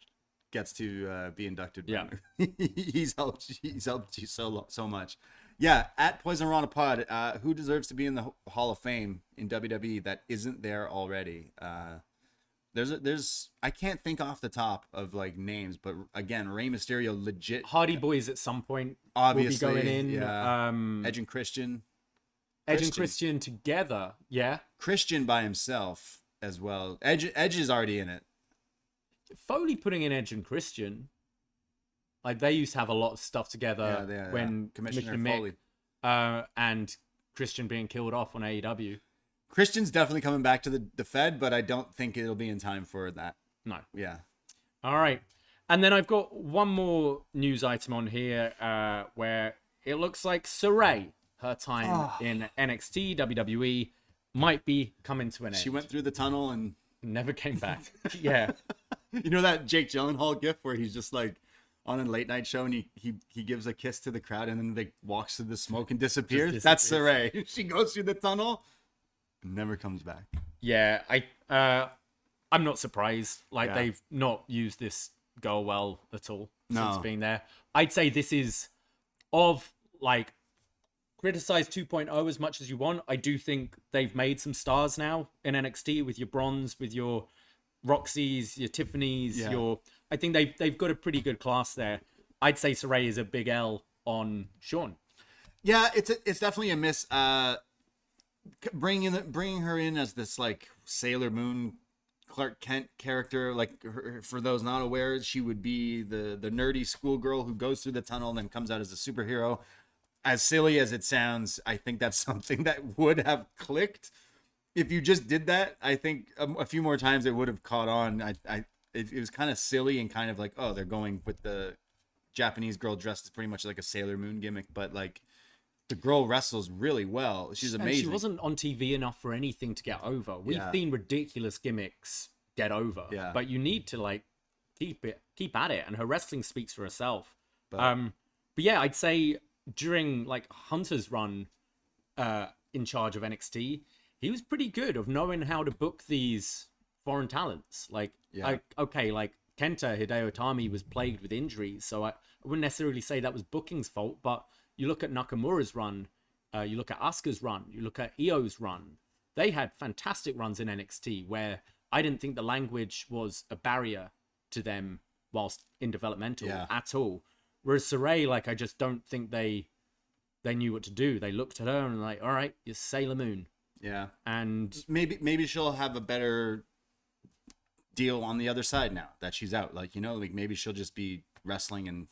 B: gets to be inducted.
C: Yeah,
B: he's helped you so much. Yeah, at Poisonrana Pod, who deserves to be in the Hall of Fame in WWE that isn't there already? There's I can't think off the top of like names, but again, Rey Mysterio legit.
C: Hardy Boys at some point
B: obviously
C: will be going in.
B: Yeah. Edge and Christian
C: together. Yeah.
B: Christian by himself as well. Edge is already in it.
C: Foley putting in Edge and Christian. Like they used to have a lot of stuff together when Commissioner
B: Foley
C: and Christian being killed off on AEW.
B: Christian's definitely coming back to the Fed, but I don't think it'll be in time for that.
C: No.
B: Yeah.
C: All right. And then I've got one more news item on here where it looks like Sarray, her time in NXT, WWE, might be coming to an end.
B: She went through the tunnel and
C: never came back. Yeah.
B: You know that Jake Gyllenhaal gif where he's just like on a late night show and he gives a kiss to the crowd and then like walks through the smoke and disappears? That's Sarray. She goes through the tunnel. Never comes back.
C: Yeah, I'm not surprised. Like they've not used this girl well at all since being there. I'd say this is of like criticize 2.0 as much as you want. I do think they've made some stars now in NXT with your Bronze, with your Roxy's, your Tiffany's, I think they've got a pretty good class there. I'd say Sarray is a big L on Sean.
B: Yeah, it's definitely a miss. Bringing her in as this like Sailor Moon Clark Kent character, like for those not aware, she would be the nerdy schoolgirl who goes through the tunnel and then comes out as a superhero. As silly as it sounds, I think that's something that would have clicked if you just did that. I think a few more times it would have caught on. It was kind of silly and kind of like, oh, they're going with the Japanese girl dressed as pretty much like a Sailor Moon gimmick, but like the girl wrestles really well. She's amazing.
C: And she wasn't on TV enough for anything to get over. We've seen ridiculous gimmicks get over, but you need to like keep at it. And her wrestling speaks for herself. But yeah, I'd say during like Hunter's run in charge of NXT, he was pretty good of knowing how to book these foreign talents. Like, like Kenta Hideo Itami was plagued with injuries, so I wouldn't necessarily say that was booking's fault, but you look at Nakamura's run, you look at Asuka's run, you look at Io's run. They had fantastic runs in NXT where I didn't think the language was a barrier to them whilst in developmental at all. Whereas Sarray, like, I just don't think they knew what to do. They looked at her and like, all right, you're Sailor Moon.
B: Yeah.
C: And
B: maybe she'll have a better deal on the other side now that she's out. Like, you know, like maybe she'll just be wrestling and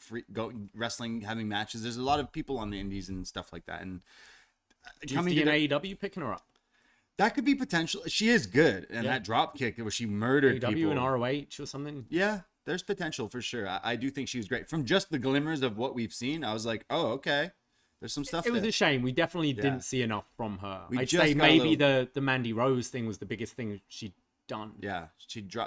B: wrestling, having matches. There's a lot of people on the indies and stuff like that. And
C: do you see an AEW picking her up?
B: That could be potential. She is good, and that drop kick where she murdered
C: AEW
B: people.
C: and ROH or something.
B: Yeah, there's potential for sure. I do think she was great. From just the glimmers of what we've seen, I was like, oh, okay. There's some stuff.
C: It was a shame. We definitely didn't see enough from her. I'd
B: just
C: say maybe the Mandy Rose thing was the biggest thing she'd done.
B: Yeah,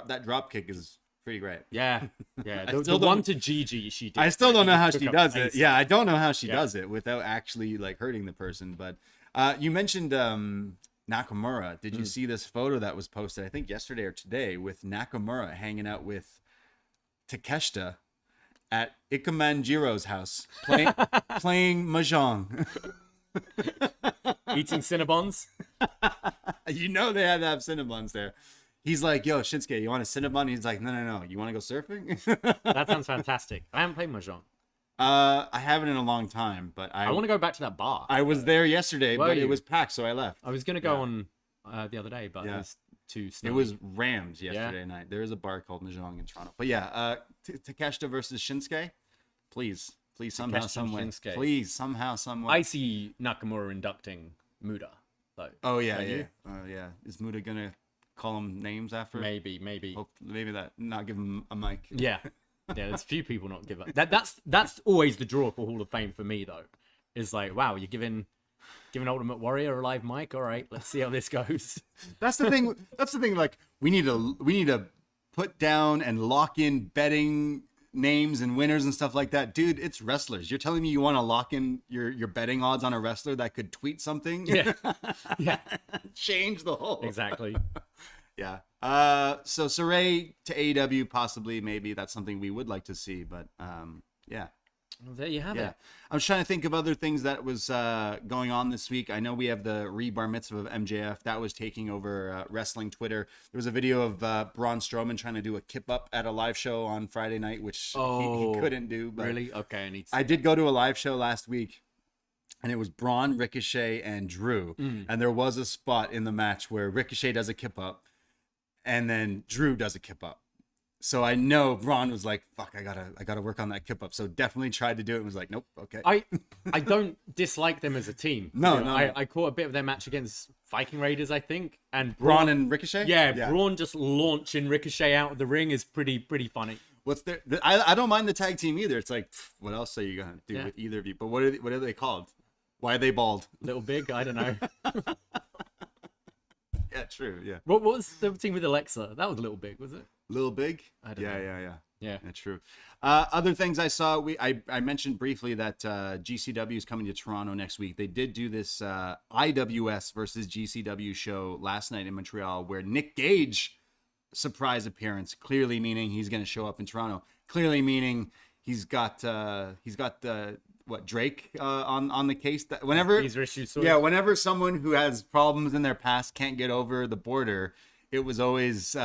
B: that drop kick is pretty great.
C: Yeah. The one to Gigi she did.
B: I still don't know how she does it. Yeah, I don't know how she does it without actually like hurting the person. But you mentioned Nakamura. Did you see this photo that was posted, I think yesterday or today, with Nakamura hanging out with Takeshita at Ikemanjiro's house playing mahjong?
C: Eating Cinnabons?
B: You know they had to have Cinnabons there. He's like, yo, Shinsuke, you want a Cinnabon? He's like, no. You want to go surfing?
C: That sounds fantastic. I haven't played mahjong.
B: I haven't in a long time, but I
C: want to go back to that bar.
B: I was there yesterday, but it was packed, so I left.
C: I was going to go on the other day, but it was too snowy.
B: It was rammed yesterday night. There is a bar called Mahjong in Toronto. But yeah, Takeshita versus Shinsuke. Please somehow, some way. Please somehow, some way.
C: I see Nakamura inducting Muda, though.
B: Oh yeah. Is Muda gonna call him names after?
C: Maybe.
B: Maybe that. Not give him a mic.
C: Yeah. There's few people not give up. That's always the draw for Hall of Fame for me, though. Is like, wow, you're giving Ultimate Warrior a live mic. All right, let's see how this goes.
B: That's the thing. Like, we need a put down and lock in betting names and winners and stuff like that. Dude, it's wrestlers. You're telling me you want to lock in your betting odds on a wrestler that could tweet something?
C: Yeah. Yeah.
B: Change the whole.
C: Exactly.
B: Yeah. So Sarray to AEW, possibly, maybe that's something we would like to see, but yeah.
C: Well, there you have it.
B: I'm trying to think of other things that was going on this week. I know we have the bar mitzvah of MJF that was taking over wrestling Twitter. There was a video of Braun Strowman trying to do a kip up at a live show on Friday night, which he couldn't do. But
C: really? Okay.
B: I did go to a live show last week, and it was Braun, Ricochet, and Drew. And there was a spot in the match where Ricochet does a kip up, and then Drew does a kip up. So I know Braun was like, "Fuck, I gotta work on that kip up." So definitely tried to do it and was like, "Nope, okay."
C: I don't dislike them as a team.
B: No.
C: I caught a bit of their match against Viking Raiders, I think, and
B: Braun and Ricochet.
C: Yeah, Braun just launching Ricochet out of the ring is pretty funny.
B: What's their? I don't mind the tag team either. It's like, what else are you gonna do with either of you? But what are they called? Why are they bald?
C: Little Big? I don't know.
B: Yeah, true. Yeah.
C: What was the team with Alexa? That was Little Big, was it?
B: Little Big?
C: I don't know.
B: Yeah, true. Other things I saw, I mentioned briefly that GCW is coming to Toronto next week. They did do this IWS versus GCW show last night in Montreal, where Nick Gage surprise appearance, clearly meaning he's going to show up in Toronto. Clearly meaning he's got Drake on the case. That whenever whenever someone who has problems in their past can't get over the border, it was always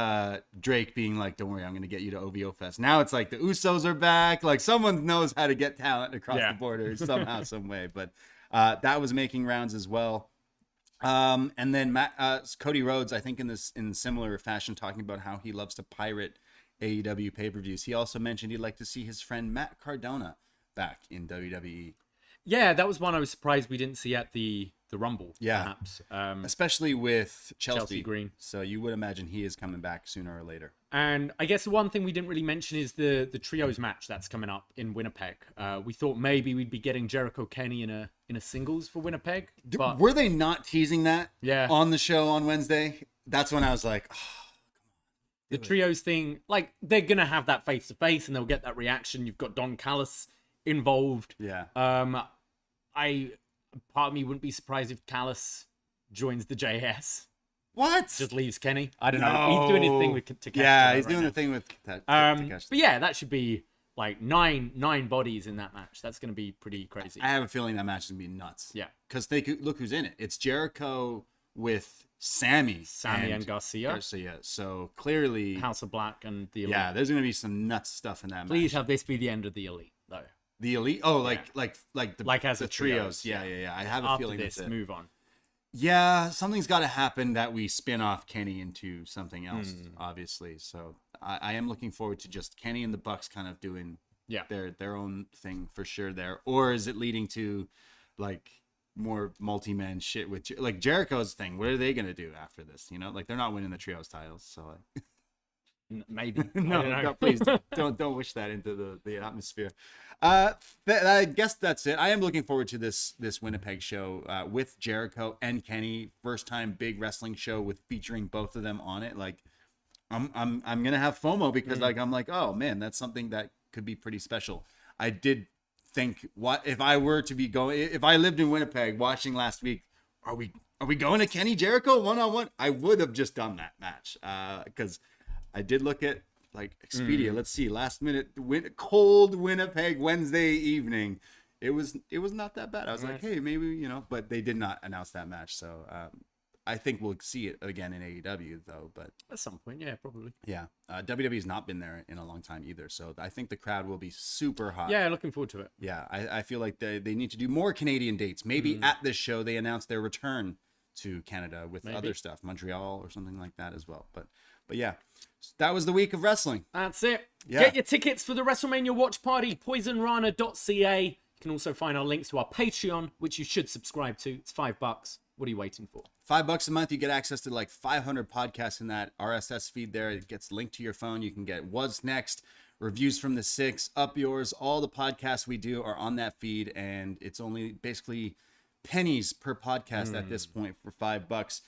B: Drake being like, "Don't worry, I'm going to get you to OVO Fest." Now it's like the Usos are back. Like someone knows how to get talent across the border somehow, some way. But that was making rounds as well. And then Cody Rhodes, I think in similar fashion, talking about how he loves to pirate AEW pay-per-views. He also mentioned he'd like to see his friend Matt Cardona back in WWE.
C: Yeah, that was one I was surprised we didn't see at the Rumble.
B: Yeah,
C: perhaps.
B: Especially with
C: Chelsea Green.
B: So you would imagine he is coming back sooner or later.
C: And I guess the one thing we didn't really mention is the trios match that's coming up in Winnipeg. We thought maybe we'd be getting Jericho Kenny in a singles for Winnipeg. But
B: were they not teasing that?
C: Yeah.
B: On the show on Wednesday? That's when I was like,
C: the trios thing, like they're gonna have that face to face and they'll get that reaction. You've got Don Callis involved.
B: Yeah.
C: Part of me wouldn't be surprised if Callis joins the JS.
B: What?
C: Just leaves Kenny. I don't know. He's doing his thing with Takeshi.
B: Yeah, he's doing the thing with Takeshi.
C: But yeah, that should be like nine bodies in that match. That's going to be pretty crazy.
B: I have a feeling that match is going to be nuts.
C: Yeah.
B: Because look who's in it. It's Jericho with Sami
C: and Garcia.
B: So clearly
C: House of Black and the Elite.
B: Yeah, there's going to be some nuts stuff in that match.
C: Please have this be the end of the Elite, though.
B: The Elite? Oh, like as
C: the
B: trios. Yeah. I have a feeling
C: that's it. Move on.
B: Yeah, something's got to happen that we spin off Kenny into something else, obviously. So I am looking forward to just Kenny and the Bucks kind of doing their own thing for sure there. Or is it leading to like more multi-man shit with like Jericho's thing? What are they going to do after this? You know, like they're not winning the trios titles, so
C: maybe.
B: No, please don't wish that into the atmosphere. I guess that's it. I am looking forward to this Winnipeg show with Jericho and Kenny. First time big wrestling show with featuring both of them on it. Like I'm gonna have FOMO because like I'm like, oh man, that's something that could be pretty special. I did think, what if I were to be if I lived in Winnipeg watching last week, are we going to Kenny Jericho 1-on-1? I would have just done that match because I did look at like Expedia. Let's see, last minute cold Winnipeg Wednesday evening. It was not that bad. I was like, hey, maybe, but they did not announce that match. So I think we'll see it again in AEW though. But
C: at some point, yeah, probably.
B: Yeah, WWE's not been there in a long time either. So I think the crowd will be super hot.
C: Yeah, looking forward to it.
B: Yeah, I feel like they need to do more Canadian dates. Maybe at this show they announce their return to Canada with other stuff, Montreal or something like that as well. But yeah, that was the week of wrestling.
C: That's it.
B: Yeah.
C: Get your tickets for the WrestleMania watch party, poisonrana.ca. You can also find our links to our Patreon, which you should subscribe to. It's $5. What are you waiting for?
B: $5 a month. You get access to like 500 podcasts in that RSS feed there. It gets linked to your phone. You can get What's Next, Reviews from the Six, Up Yours. All the podcasts we do are on that feed, and it's only basically pennies per podcast at this point for $5.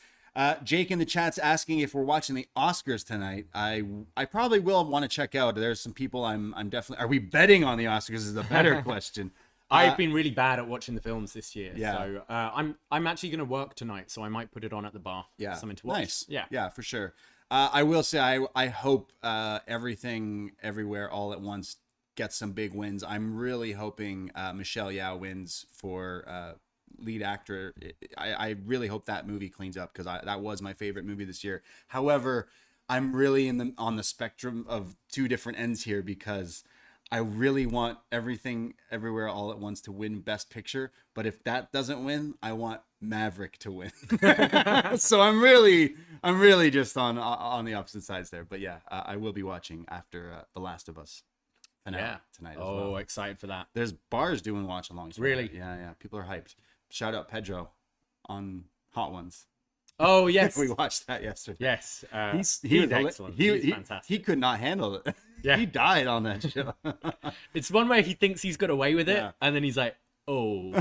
B: Jake in the chat's asking if we're watching the Oscars tonight. I probably will want to check out. There's some people I'm definitely. Are we betting on the Oscars? Is the better question.
C: I've been really bad at watching the films this year.
B: Yeah.
C: So I'm actually going to work tonight, so I might put it on at the bar.
B: Yeah.
C: Something to watch.
B: Nice.
C: Yeah.
B: Yeah, for sure. I will say I hope Everything Everywhere All at Once gets some big wins. I'm really hoping Michelle Yeoh wins for lead actor. I really hope that movie cleans up because that was my favorite movie this year. However, I'm really on the spectrum of two different ends here because I really want Everything Everywhere All at Once to win Best Picture, but if that doesn't win, I want Maverick to win. So I'm really just on the opposite sides there. But yeah, I will be watching after The Last of Us finale tonight as well.
C: Oh, excited for that.
B: There's bars doing watch alongs.
C: Really?
B: Yeah. People are hyped. Shout out Pedro on Hot Ones.
C: Oh, yes.
B: We watched that yesterday.
C: Yes.
B: He's
C: excellent.
B: He's
C: fantastic.
B: He could not handle it.
C: Yeah.
B: He died on that show.
C: It's one where he thinks he's got away with it, and then he's like, oh.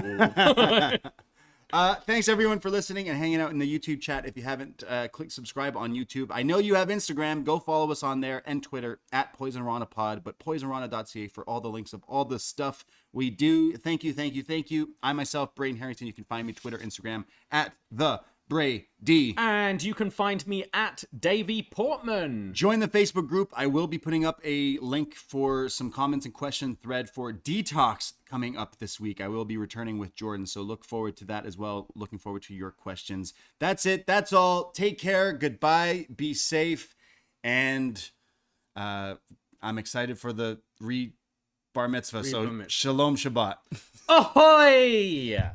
B: Thanks everyone for listening and hanging out in the YouTube chat. If you haven't, click subscribe on YouTube. I know you have Instagram. Go follow us on there and Twitter at Poisonrana Pod, but poisonrana.ca for all the links of all the stuff we do. Thank you. I myself, Braden Herrington. You can find me Twitter, Instagram at the Bray D.
C: And you can find me at Davie Portman.
B: Join the Facebook group. I will be putting up a link for some comments and question thread for Detox coming up this week. I will be returning with Jordan, so look forward to that as well. Looking forward to your questions. That's it. That's all. Take care. Goodbye. Be safe. And I'm excited for the bar mitzvah. So shalom Shabbat.
C: Ahoy!